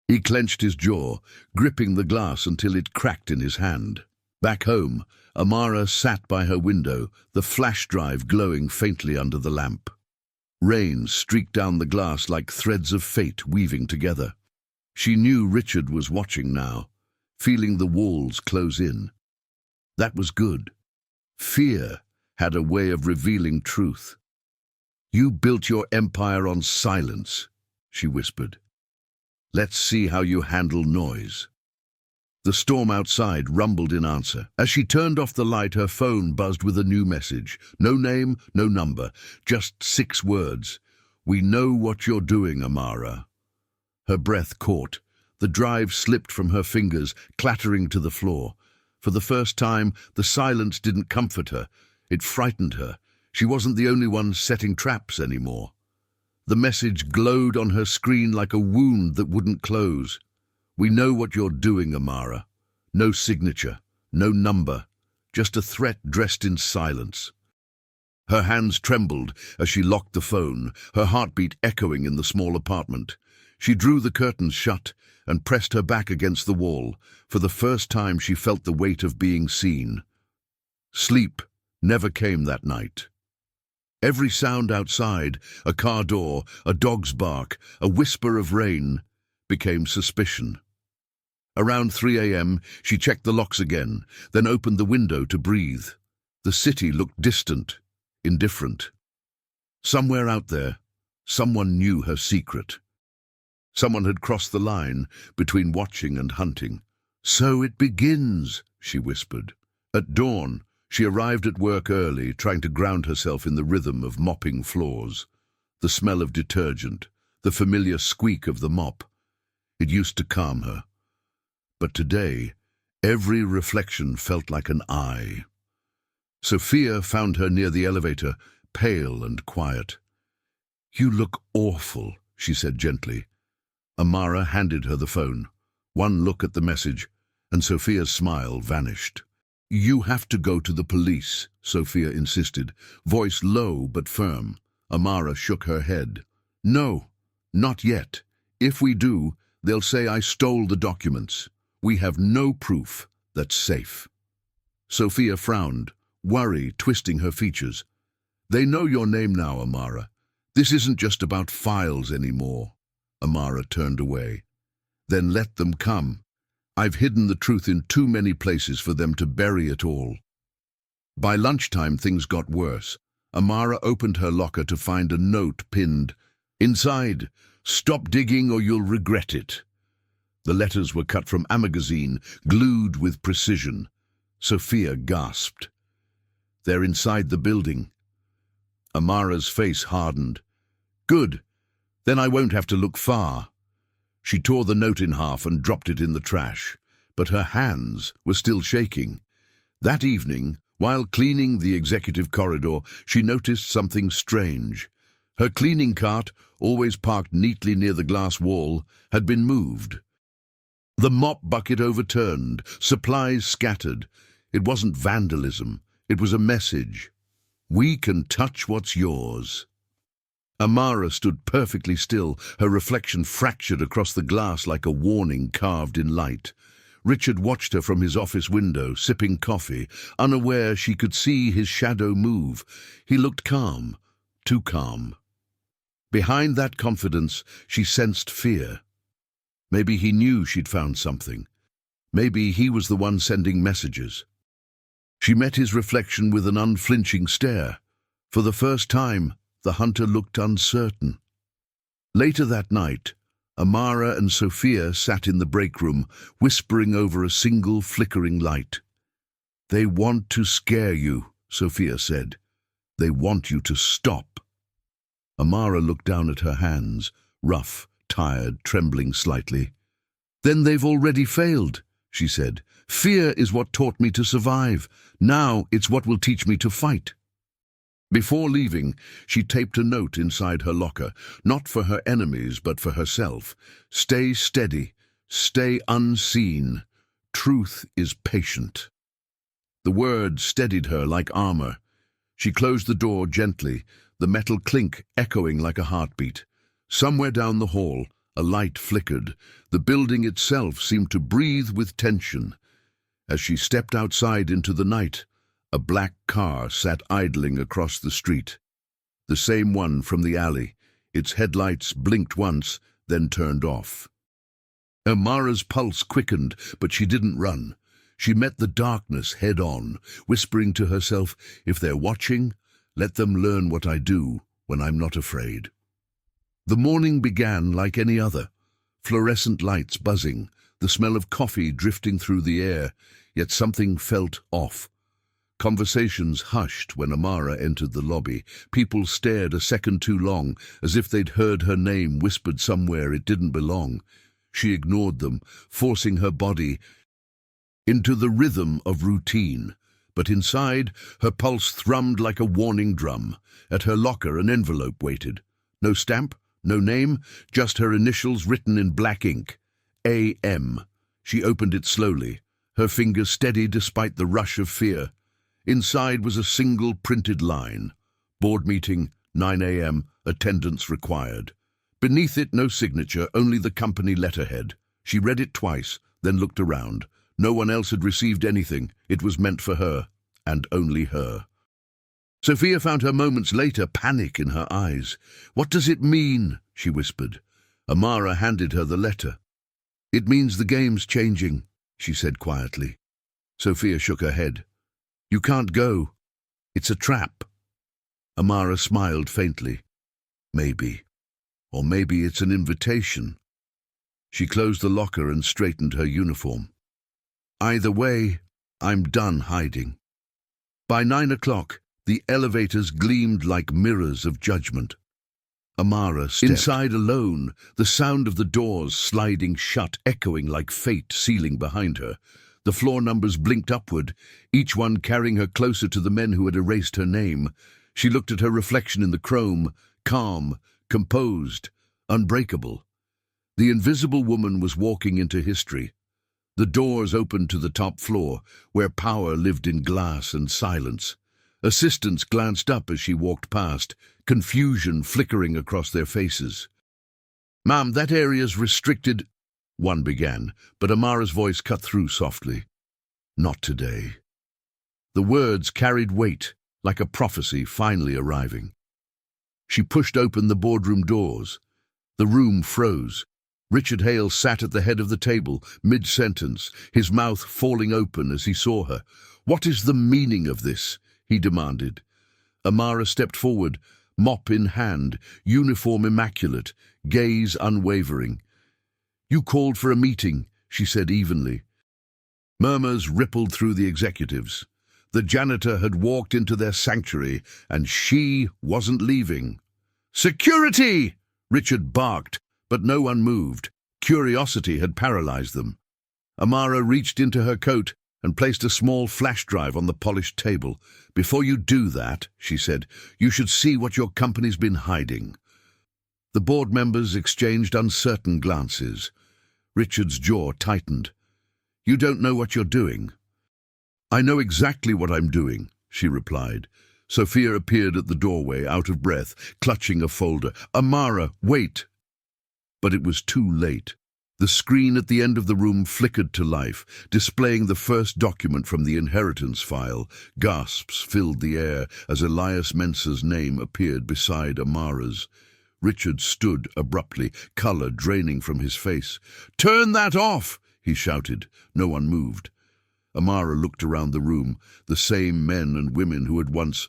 He clenched his jaw, gripping the glass until it cracked in his hand. Back home, Amara sat by her window, the flash drive glowing faintly under the lamp. Rain streaked down the glass like threads of fate weaving together. She knew Richard was watching now, feeling the walls close in. That was good. Fear had a way of revealing truth. "You built your empire on silence," she whispered. "Let's see how you handle noise." The storm outside rumbled in answer. As she turned off the light, her phone buzzed with a new message. No name, no number, just 6 words. "We know what you're doing, Amara." Her breath caught. The drive slipped from her fingers, clattering to the floor. For the first time, the silence didn't comfort her. It frightened her. She wasn't the only one setting traps anymore. The message glowed on her screen like a wound that wouldn't close. "We know what you're doing, Amara." No signature, no number, just a threat dressed in silence. Her hands trembled as she locked the phone, her heartbeat echoing in the small apartment. She drew the curtains shut and pressed her back against the wall. For the first time she felt the weight of being seen. Sleep never came that night. Every sound outside, a car door, a dog's bark, a whisper of rain, became suspicion. Around 3 a.m., she checked the locks again, then opened the window to breathe. The city looked distant, indifferent. Somewhere out there, someone knew her secret. Someone had crossed the line between watching and hunting. "So it begins," she whispered. At dawn, she arrived at work early, trying to ground herself in the rhythm of mopping floors. The smell of detergent, the familiar squeak of the mop. It used to calm her. But today, every reflection felt like an eye. Sophia found her near the elevator, pale and quiet. "You look awful," she said gently. Amara handed her the phone. One look at the message, and Sophia's smile vanished. "You have to go to the police," Sophia insisted, voice low but firm. Amara shook her head. "No, not yet. If we do, they'll say I stole the documents. We have no proof that's safe." Sophia frowned, worry twisting her features. "They know your name now, Amara. This isn't just about files anymore." Amara turned away. "Then let them come. I've hidden the truth in too many places for them to bury it all." By lunchtime, things got worse. Amara opened her locker to find a note pinned. Inside, "Stop digging or you'll regret it." The letters were cut from a magazine, glued with precision. Sophia gasped. "They're inside the building." Amara's face hardened. "Good. Then I won't have to look far." She tore the note in half and dropped it in the trash, but her hands were still shaking. That evening, while cleaning the executive corridor, she noticed something strange. Her cleaning cart, always parked neatly near the glass wall, had been moved. The mop bucket overturned, supplies scattered. It wasn't vandalism, it was a message. "We can touch what's yours." Amara stood perfectly still, her reflection fractured across the glass like a warning carved in light. Richard watched her from his office window, sipping coffee, unaware she could see his shadow move. He looked calm, too calm. Behind that confidence, she sensed fear. Maybe he knew she'd found something. Maybe he was the one sending messages. She met his reflection with an unflinching stare. For the first time, the hunter looked uncertain. Later that night, Amara and Sophia sat in the break room, whispering over a single flickering light. "They want to scare you," Sophia said. "They want you to stop." Amara looked down at her hands, rough, tired, trembling slightly. "Then they've already failed," she said. "Fear is what taught me to survive. Now it's what will teach me to fight." Before leaving, she taped a note inside her locker, not for her enemies but for herself. "Stay steady, stay unseen. Truth is patient." The word steadied her like armor. She closed the door gently, the metal clink echoing like a heartbeat. Somewhere down the hall, a light flickered. The building itself seemed to breathe with tension. As she stepped outside into the night, a black car sat idling across the street. The same one from the alley. Its headlights blinked once, then turned off. Amara's pulse quickened, but she didn't run. She met the darkness head-on, whispering to herself, "If they're watching, let them learn what I do when I'm not afraid." The morning began like any other. Fluorescent lights buzzing, the smell of coffee drifting through the air, yet something felt off. Conversations hushed when Amara entered the lobby. People stared a second too long, as if they'd heard her name whispered somewhere it didn't belong. She ignored them, forcing her body into the rhythm of routine. But inside, her pulse thrummed like a warning drum. At her locker, an envelope waited. No stamp, no name, just her initials written in black ink. A.M. She opened it slowly, her fingers steady despite the rush of fear. Inside was a single printed line. Board meeting, 9 a.m., attendance required. Beneath it, no signature, only the company letterhead. She read it twice, then looked around. No one else had received anything. It was meant for her, and only her. Sophia found her moments later, panic in her eyes. "What does it mean?" she whispered. Amara handed her the letter. "It means the game's changing," she said quietly. Sophia shook her head. "You can't go. It's a trap." Amara smiled faintly. "Maybe. Or maybe it's an invitation." She closed the locker and straightened her uniform. "Either way, I'm done hiding." By 9 o'clock, the elevators gleamed like mirrors of judgment. Amara stepped inside alone, the sound of the doors sliding shut, echoing like fate sealing behind her. The floor numbers blinked upward, each one carrying her closer to the men who had erased her name. She looked at her reflection in the chrome, calm, composed, unbreakable. The invisible woman was walking into history. The doors opened to the top floor, where power lived in glass and silence. Assistants glanced up as she walked past, confusion flickering across their faces. "Ma'am, that area's restricted," one began, but Amara's voice cut through softly. "Not today." The words carried weight, like a prophecy finally arriving. She pushed open the boardroom doors. The room froze. Richard Hale sat at the head of the table, mid-sentence, his mouth falling open as he saw her. "What is the meaning of this?" he demanded. Amara stepped forward, mop in hand, uniform immaculate, gaze unwavering. "You called for a meeting," she said evenly. Murmurs rippled through the executives. The janitor had walked into their sanctuary, and she wasn't leaving. "Security!" Richard barked, but no one moved. Curiosity had paralyzed them. Amara reached into her coat and placed a small flash drive on the polished table. "Before you do that," she said, "you should see what your company's been hiding." The board members exchanged uncertain glances. Richard's jaw tightened. "You don't know what you're doing." "I know exactly what I'm doing," she replied. Sophia appeared at the doorway, out of breath, clutching a folder. "Amara, wait!" But it was too late. The screen at the end of the room flickered to life, displaying the first document from the inheritance file. Gasps filled the air as Elias Mensa's name appeared beside Amara's. Richard stood abruptly, color draining from his face. "Turn that off!" he shouted. No one moved. Amara looked around the room, the same men and women who had once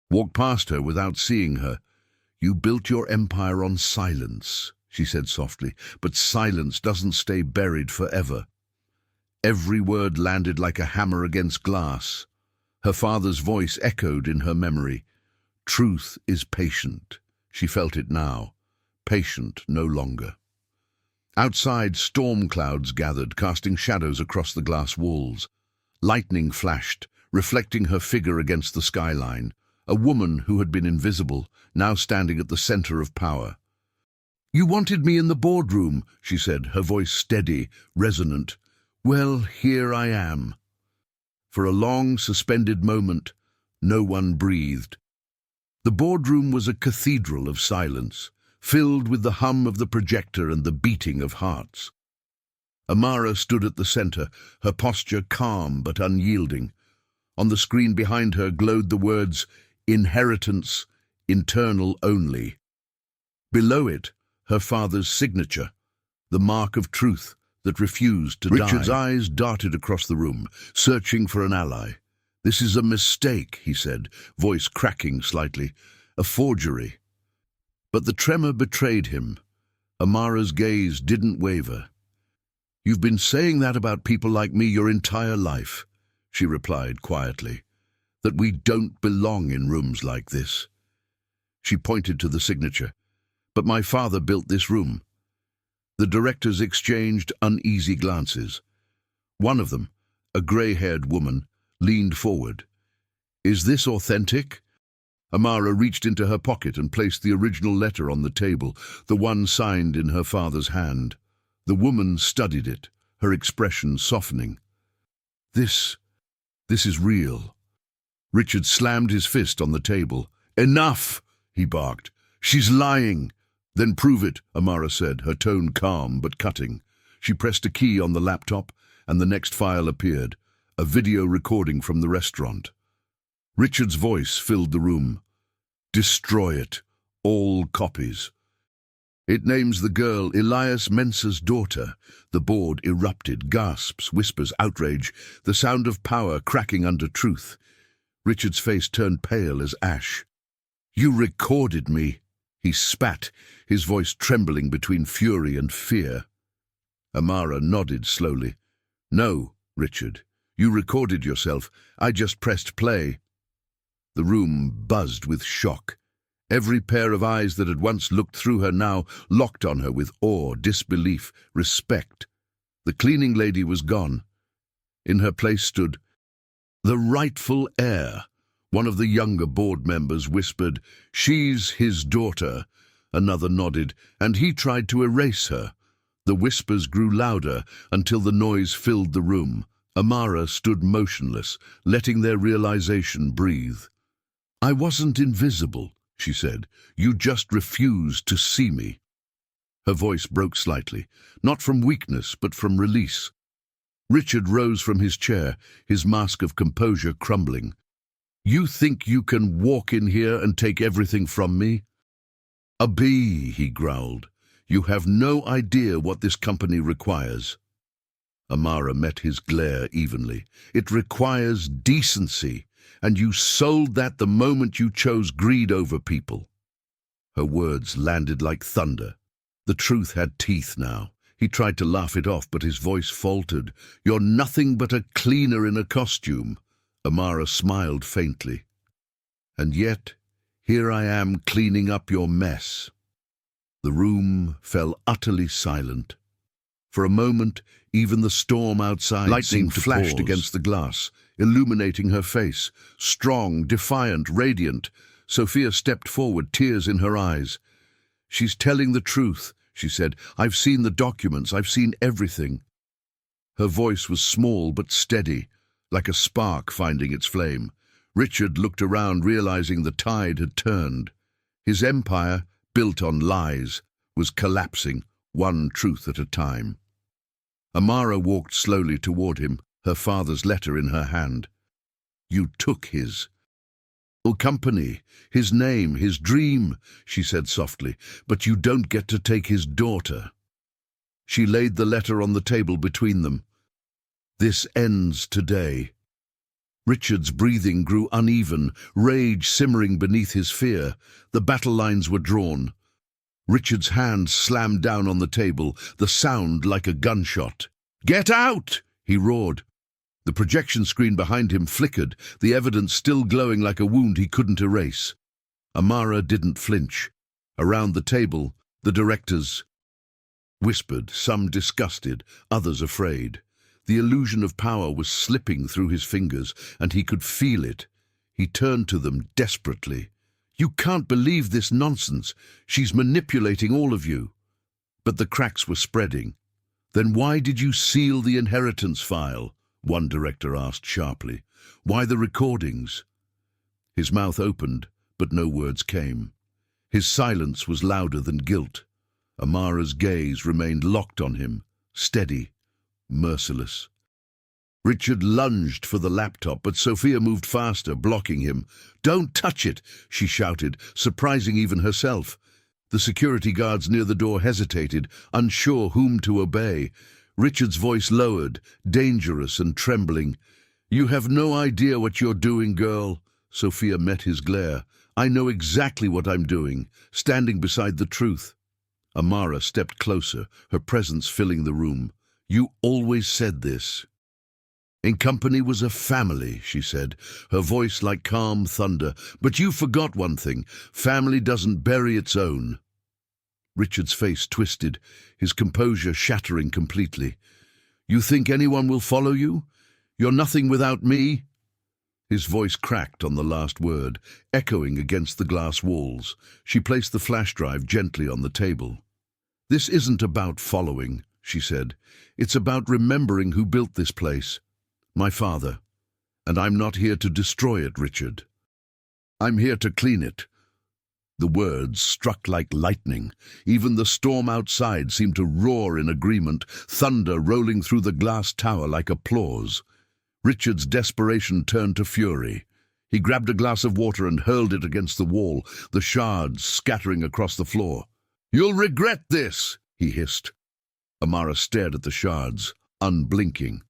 walked past her without seeing her. "You built your empire on silence," she said softly, "but silence doesn't stay buried forever." Every word landed like a hammer against glass. Her father's voice echoed in her memory. "Truth is patient." She felt it now. Patient no longer. Outside, storm clouds gathered, casting shadows across the glass walls. Lightning flashed, reflecting her figure against the skyline. A woman who had been invisible, now standing at the center of power. "You wanted me in the boardroom," she said, her voice steady, resonant. "Well, here I am." For a long, suspended moment, no one breathed. The boardroom was a cathedral of silence, filled with the hum of the projector and the beating of hearts. Amara stood at the center, her posture calm but unyielding. On the screen behind her glowed the words, "Inheritance, internal only." Below it, her father's signature, the mark of truth that refused to die. Richard's eyes darted across the room, searching for an ally. "This is a mistake," he said, voice cracking slightly. "A forgery." But the tremor betrayed him. Amara's gaze didn't waver. "You've been saying that about people like me your entire life," she replied quietly, "that we don't belong in rooms like this." She pointed to the signature. "But my father built this room." The directors exchanged uneasy glances. One of them, a grey-haired woman, leaned forward. "Is this authentic?" Amara reached into her pocket and placed the original letter on the table, the one signed in her father's hand. The woman studied it, her expression softening. This is real." Richard slammed his fist on the table. Enough, he barked. She's lying. Then prove it, Amara said, her tone calm but cutting. She pressed a key on the laptop, and the next file appeared, a video recording from the restaurant. Richard's voice filled the room. Destroy it. All copies. It names the girl Elias Mensah's daughter. The board erupted, gasps, whispers, outrage, the sound of power cracking under truth. Richard's face turned pale as ash. You recorded me, he spat, his voice trembling between fury and fear. Amara nodded slowly. No, Richard, you recorded yourself. I just pressed play. The room buzzed with shock. Every pair of eyes that had once looked through her now locked on her with awe, disbelief, respect. The cleaning lady was gone. In her place stood the rightful heir. One of the younger board members whispered, "She's his daughter." Another nodded, and he tried to erase her. The whispers grew louder until the noise filled the room. Amara stood motionless, letting their realization breathe. I wasn't invisible, she said. You just refused to see me. Her voice broke slightly, not from weakness, but from release. Richard rose from his chair, his mask of composure crumbling. You think you can walk in here and take everything from me? Abi, he growled. You have no idea what this company requires. Amara met his glare evenly. It requires decency, and you sold that the moment you chose greed over people. Her words landed like thunder. The truth had teeth now. He tried to laugh it off, but his voice faltered. You're nothing but a cleaner in a costume. Amara smiled faintly. And yet, here I am cleaning up your mess. The room fell utterly silent. For a moment, even the storm outside lightning flashed against the glass, illuminating her face, strong, defiant, radiant. Sophia stepped forward, tears in her eyes. She's telling the truth, she said. I've seen the documents, I've seen everything. Her voice was small but steady, like a spark finding its flame. Richard looked around, realizing the tide had turned. His empire, built on lies, was collapsing, one truth at a time. Amara walked slowly toward him, her father's letter in her hand. You took his company, his name, his dream, she said softly, but you don't get to take his daughter. She laid the letter on the table between them. This ends today. Richard's breathing grew uneven, rage simmering beneath his fear. The battle lines were drawn. Richard's hand slammed down on the table, the sound like a gunshot. Get out! He roared. The projection screen behind him flickered, the evidence still glowing like a wound he couldn't erase. Amara didn't flinch. Around the table, the directors whispered, some disgusted, others afraid. The illusion of power was slipping through his fingers, and he could feel it. He turned to them desperately. You can't believe this nonsense. She's manipulating all of you. But the cracks were spreading. Then why did you seal the inheritance file? One director asked sharply. Why the recordings? His mouth opened, but no words came. His silence was louder than guilt. Amara's gaze remained locked on him, steady, merciless. Richard lunged for the laptop, but Sophia moved faster, blocking him. Don't touch it, she shouted, surprising even herself. The security guards near the door hesitated, unsure whom to obey. Richard's voice lowered, dangerous and trembling. You have no idea what you're doing, girl. Sophia met his glare. I know exactly what I'm doing, standing beside the truth. Amara stepped closer, her presence filling the room. You always said this. In company was a family, she said, her voice like calm thunder. But you forgot one thing. Family doesn't bury its own. Richard's face twisted, his composure shattering completely. You think anyone will follow you? You're nothing without me? His voice cracked on the last word, echoing against the glass walls. She placed the flash drive gently on the table. This isn't about following, she said. It's about remembering who built this place. My father. And I'm not here to destroy it, Richard. I'm here to clean it." The words struck like lightning. Even the storm outside seemed to roar in agreement, thunder rolling through the glass tower like applause. Richard's desperation turned to fury. He grabbed a glass of water and hurled it against the wall, the shards scattering across the floor. "You'll regret this," he hissed. Amara stared at the shards, unblinking.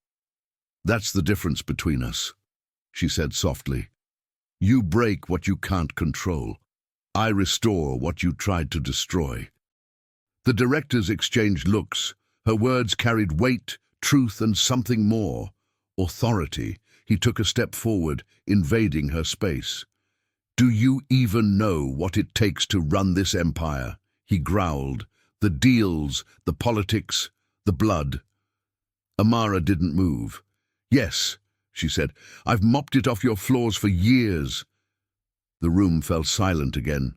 "That's the difference between us," she said softly. "You break what you can't control. I restore what you tried to destroy." The directors exchanged looks. Her words carried weight, truth, and something more. Authority. He took a step forward, invading her space. "Do you even know what it takes to run this empire?" he growled. "The deals, the politics, the blood." Amara didn't move. "Yes," she said, "I've mopped it off your floors for years." The room fell silent again.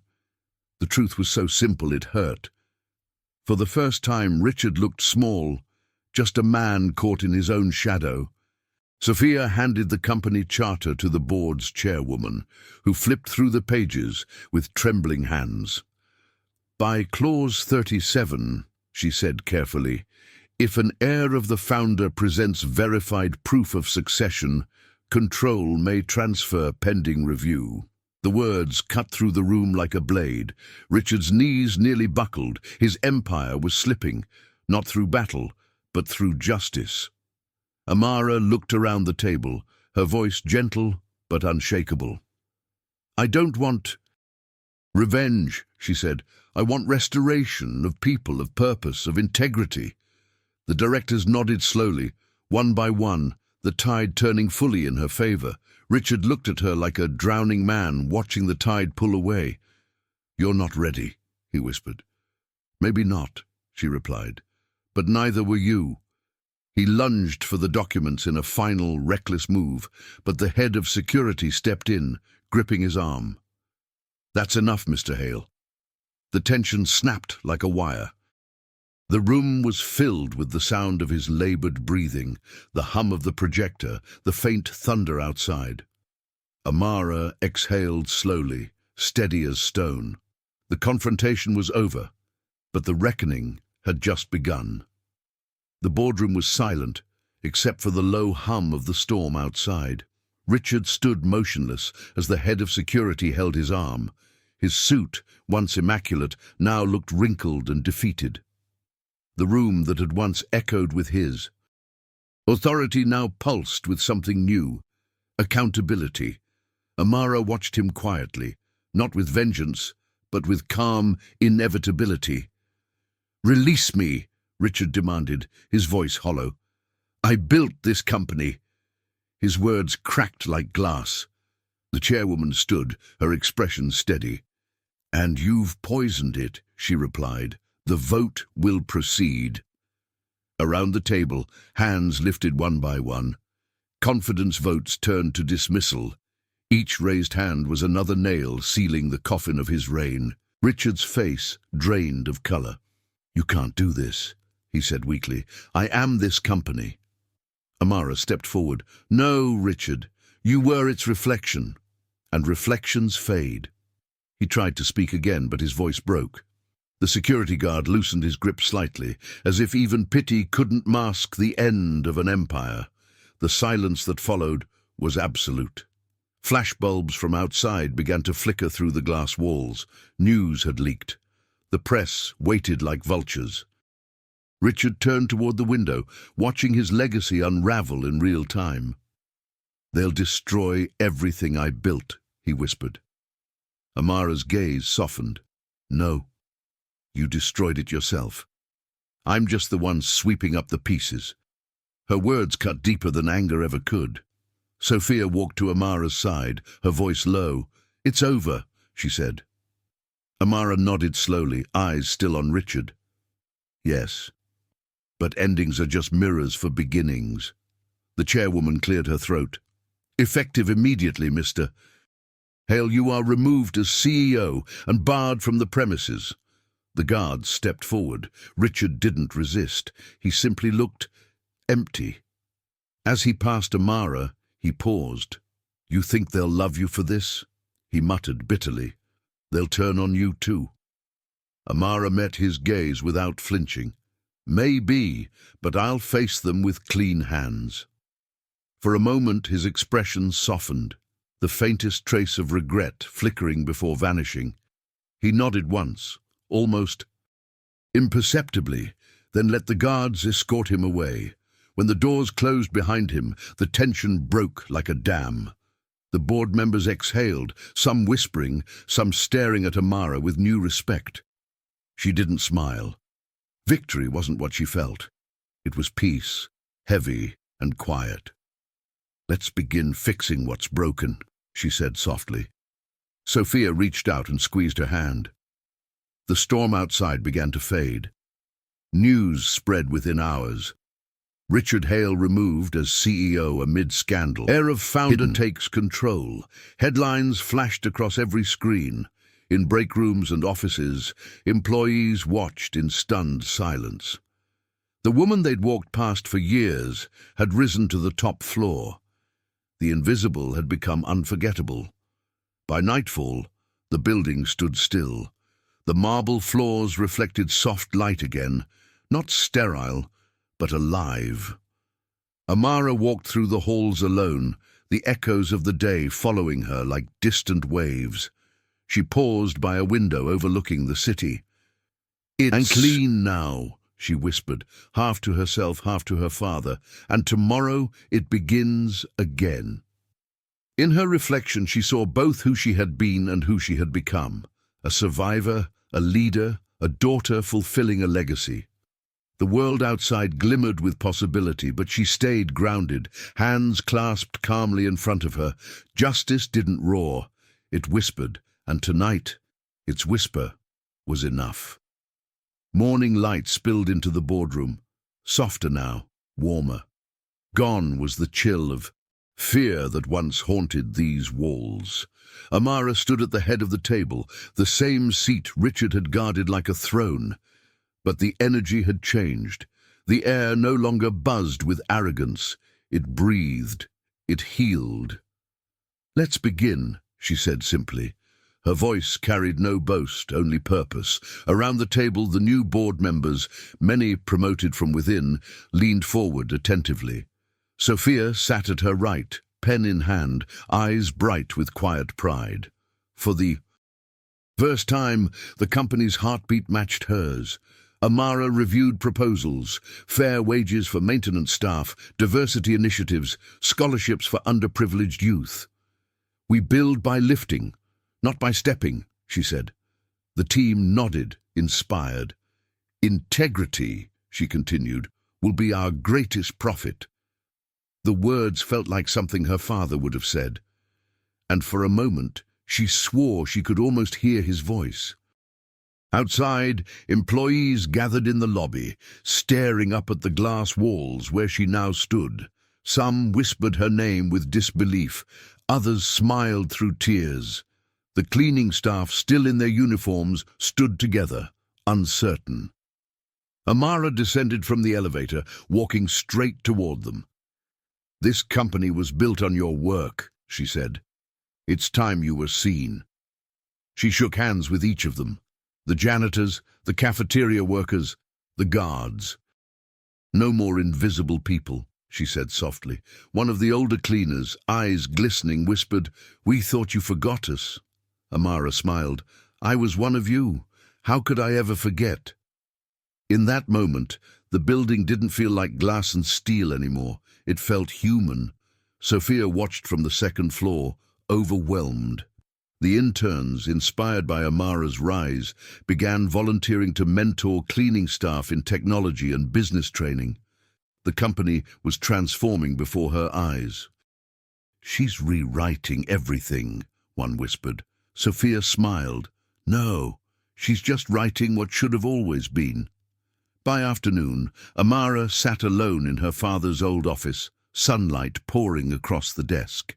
The truth was so simple it hurt. For the first time, Richard looked small, just a man caught in his own shadow. Sophia handed the company charter to the board's chairwoman, who flipped through the pages with trembling hands. "By Clause 37, she said carefully, "if an heir of the founder presents verified proof of succession, control may transfer pending review." The words cut through the room like a blade. Richard's knees nearly buckled. His empire was slipping, not through battle, but through justice. Amara looked around the table, her voice gentle but unshakable. "I don't want revenge," she said. "I want restoration of people, of purpose, of integrity." The directors nodded slowly, one by one, the tide turning fully in her favor. Richard looked at her like a drowning man watching the tide pull away. "You're not ready," he whispered. "Maybe not," she replied, "but neither were you." He lunged for the documents in a final, reckless move, but the head of security stepped in, gripping his arm. "That's enough, Mr. Hale." The tension snapped like a wire. The room was filled with the sound of his labored breathing, the hum of the projector, the faint thunder outside. Amara exhaled slowly, steady as stone. The confrontation was over, but the reckoning had just begun. The boardroom was silent, except for the low hum of the storm outside. Richard stood motionless as the head of security held his arm. His suit, once immaculate, now looked wrinkled and defeated. The room that had once echoed with his. Authority now pulsed with something new. Accountability. Amara watched him quietly, not with vengeance, but with calm inevitability. "Release me," Richard demanded, his voice hollow. "I built this company." His words cracked like glass. The chairwoman stood, her expression steady. "And you've poisoned it," she replied. "The vote will proceed." Around the table, hands lifted one by one. Confidence votes turned to dismissal. Each raised hand was another nail sealing the coffin of his reign. Richard's face drained of color. "You can't do this," he said weakly. "I am this company." Amara stepped forward. "No, Richard, you were its reflection, and reflections fade." He tried to speak again, but his voice broke. The security guard loosened his grip slightly, as if even pity couldn't mask the end of an empire. The silence that followed was absolute. Flashbulbs from outside began to flicker through the glass walls. News had leaked. The press waited like vultures. Richard turned toward the window, watching his legacy unravel in real time. "They'll destroy everything I built," he whispered. Amara's gaze softened. "No, you destroyed it yourself. I'm just the one sweeping up the pieces." Her words cut deeper than anger ever could. Sophia walked to Amara's side, her voice low. "It's over," she said. Amara nodded slowly, eyes still on Richard. "Yes, but endings are just mirrors for beginnings." The chairwoman cleared her throat. "Effective immediately, Mr. Hale, you are removed as CEO and barred from the premises." The guards stepped forward. Richard didn't resist. He simply looked empty. As he passed Amara, he paused. "You think they'll love you for this?" he muttered bitterly. "They'll turn on you too." Amara met his gaze without flinching. "Maybe, but I'll face them with clean hands." For a moment his expression softened, the faintest trace of regret flickering before vanishing. He nodded once, almost imperceptibly, then let the guards escort him away. When the doors closed behind him, the tension broke like a dam. The board members exhaled, some whispering, some staring at Amara with new respect. She didn't smile. Victory wasn't what she felt. It was peace, heavy and quiet. "Let's begin fixing what's broken," she said softly. Sophia reached out and squeezed her hand. The storm outside began to fade. News spread within hours. Richard Hale removed as CEO amid scandal. Heir of founder takes control. Headlines flashed across every screen. In break rooms and offices, employees watched in stunned silence. The woman they'd walked past for years had risen to the top floor. The invisible had become unforgettable. By nightfall, the building stood still. The marble floors reflected soft light again, not sterile, but alive. Amara walked through the halls alone, the echoes of the day following her like distant waves. She paused by a window overlooking the city. "And clean now," she whispered, half to herself, half to her father, "and tomorrow it begins again." In her reflection, she saw both who she had been and who she had become. A survivor, a leader, a daughter fulfilling a legacy. The world outside glimmered with possibility, but she stayed grounded, hands clasped calmly in front of her. Justice didn't roar, it whispered, and tonight, its whisper was enough. Morning light spilled into the boardroom, softer now, warmer. Gone was the chill of fear that once haunted these walls. Amara stood at the head of the table, the same seat Richard had guarded like a throne. But the energy had changed. The air no longer buzzed with arrogance. It breathed. It healed. "Let's begin," she said simply. Her voice carried no boast, only purpose. Around the table, the new board members, many promoted from within, leaned forward attentively. Sophia sat at her right, pen in hand, eyes bright with quiet pride. For the first time, the company's heartbeat matched hers. Amara reviewed proposals, fair wages for maintenance staff, diversity initiatives, scholarships for underprivileged youth. "We build by lifting, not by stepping," she said. The team nodded, inspired. "Integrity," she continued, "will be our greatest profit." The words felt like something her father would have said, and for a moment she swore she could almost hear his voice. Outside, employees gathered in the lobby, staring up at the glass walls where she now stood. Some whispered her name with disbelief, others smiled through tears. The cleaning staff, still in their uniforms, stood together, uncertain. Amara descended from the elevator, walking straight toward them. "This company was built on your work," she said. "It's time you were seen." She shook hands with each of them. The janitors, the cafeteria workers, the guards. "No more invisible people," she said softly. One of the older cleaners, eyes glistening, whispered, "We thought you forgot us." Amara smiled. "I was one of you. How could I ever forget?" In that moment, the building didn't feel like glass and steel anymore. It felt human. Sophia watched from the second floor, overwhelmed. The interns, inspired by Amara's rise, began volunteering to mentor cleaning staff in technology and business training. The company was transforming before her eyes. "She's rewriting everything," one whispered. Sophia smiled. "No, she's just writing what should have always been." By afternoon, Amara sat alone in her father's old office, sunlight pouring across the desk.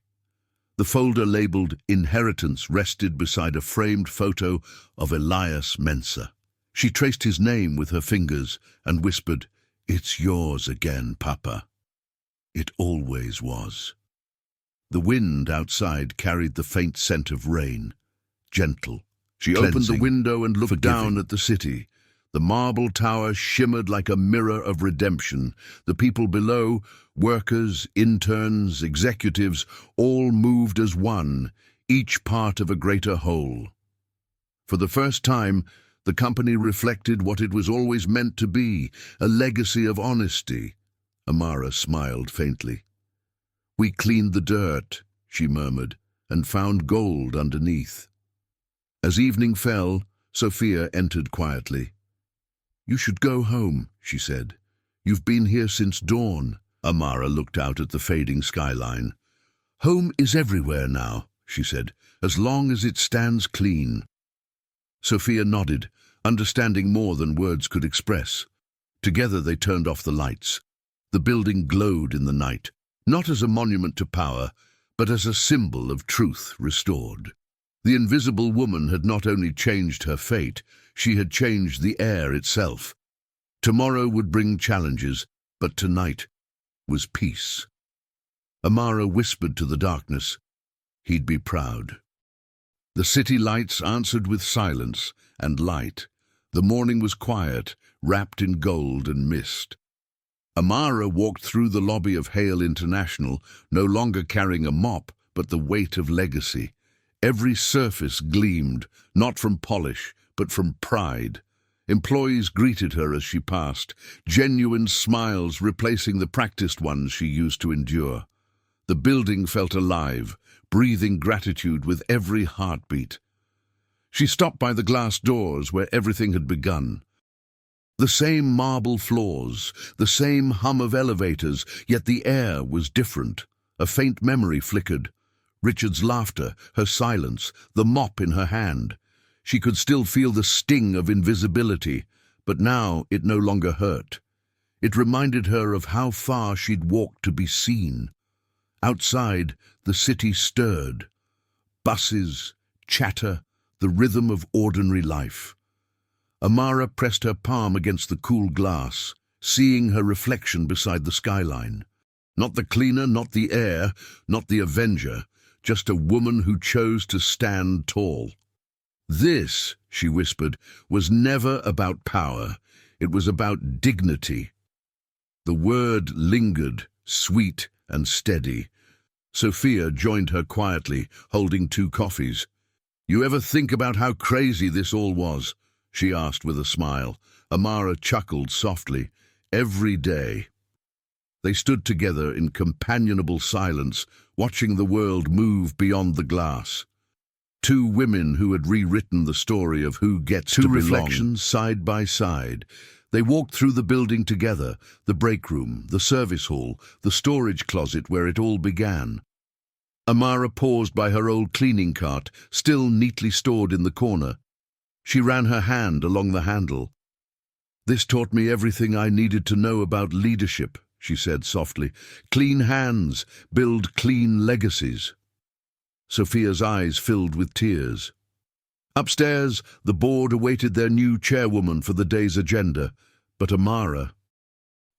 The folder labeled Inheritance rested beside a framed photo of Elias Mensah. She traced his name with her fingers and whispered, "It's yours again, Papa." It always was. The wind outside carried the faint scent of rain, gentle. She opened the window and looked down at the city. The marble tower shimmered like a mirror of redemption. The people below, workers, interns, executives, all moved as one, each part of a greater whole. For the first time, the company reflected what it was always meant to be, a legacy of honesty. Amara smiled faintly. "We cleaned the dirt," she murmured, "and found gold underneath." As evening fell, Sophia entered quietly. "You should go home," she said. "You've been here since dawn." Amara looked out at the fading skyline. "Home is everywhere now," she said, "as long as it stands clean." Sophia nodded, understanding more than words could express. Together they turned off the lights. The building glowed in the night, not as a monument to power, but as a symbol of truth restored. The invisible woman had not only changed her fate, she had changed the air itself. Tomorrow would bring challenges, but tonight was peace. Amara whispered to the darkness, he'd be proud. The city lights answered with silence and light. The morning was quiet, wrapped in gold and mist. Amara walked through the lobby of Hale International, no longer carrying a mop, but the weight of legacy. Every surface gleamed, not from polish, but from pride. Employees greeted her as she passed, genuine smiles replacing the practiced ones she used to endure. The building felt alive, breathing gratitude with every heartbeat. She stopped by the glass doors where everything had begun. The same marble floors, the same hum of elevators, yet the air was different. A faint memory flickered. Richard's laughter, her silence, the mop in her hand. She could still feel the sting of invisibility, but now it no longer hurt. It reminded her of how far she'd walked to be seen. Outside, the city stirred. Buses, chatter, the rhythm of ordinary life. Amara pressed her palm against the cool glass, seeing her reflection beside the skyline. Not the cleaner, not the heir, not the avenger, just a woman who chose to stand tall. This, she whispered, was never about power. It was about dignity. The word lingered, sweet and steady. Sophia joined her quietly, holding 2 coffees. "You ever think about how crazy this all was?" she asked with a smile. Amara chuckled softly. "Every day." They stood together in companionable silence, watching the world move beyond the glass. 2 women who had rewritten the story of who gets to belong. 2 reflections side by side. They walked through the building together, the break room, the service hall, the storage closet where it all began. Amara paused by her old cleaning cart, still neatly stored in the corner. She ran her hand along the handle. "This taught me everything I needed to know about leadership," she said softly. "Clean hands build clean legacies." Sophia's eyes filled with tears. Upstairs, the board awaited their new chairwoman for the day's agenda, but Amara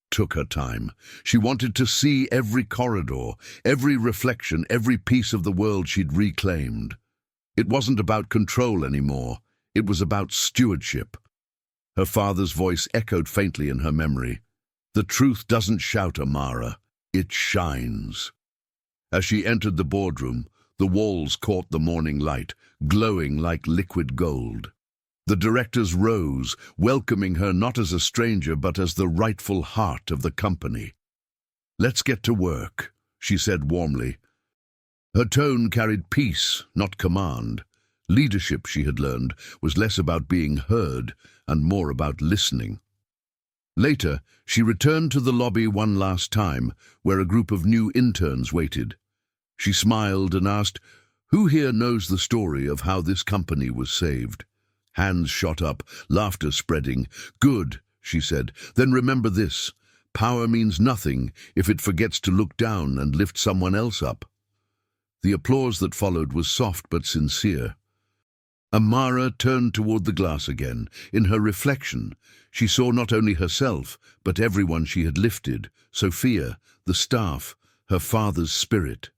took her time. She wanted to see every corridor, every reflection, every piece of the world she'd reclaimed. It wasn't about control anymore. It was about stewardship. Her father's voice echoed faintly in her memory. "The truth doesn't shout, Amara. It shines." As she entered the boardroom, the walls caught the morning light, glowing like liquid gold. The directors rose, welcoming her not as a stranger but as the rightful heart of the company. "Let's get to work," she said warmly. Her tone carried peace, not command. Leadership, she had learned, was less about being heard and more about listening. Later, she returned to the lobby one last time, where a group of new interns waited. She smiled and asked, "Who here knows the story of how this company was saved?" Hands shot up, laughter spreading. "Good," she said. "Then remember this. Power means nothing if it forgets to look down and lift someone else up." The applause that followed was soft but sincere. Amara turned toward the glass again. In her reflection, she saw not only herself, but everyone she had lifted, Sophia, the staff, her father's spirit.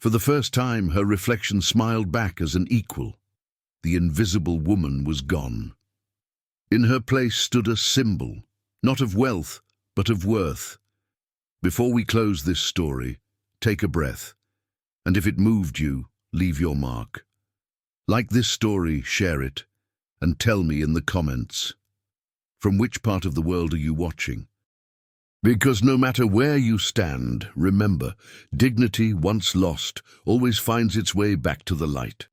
For the first time, her reflection smiled back as an equal. The invisible woman was gone. In her place stood a symbol, not of wealth, but of worth. Before we close this story, take a breath, and if it moved you, leave your mark. Like this story, share it, and tell me in the comments. From which part of the world are you watching? Because no matter where you stand, remember, dignity once lost always finds its way back to the light.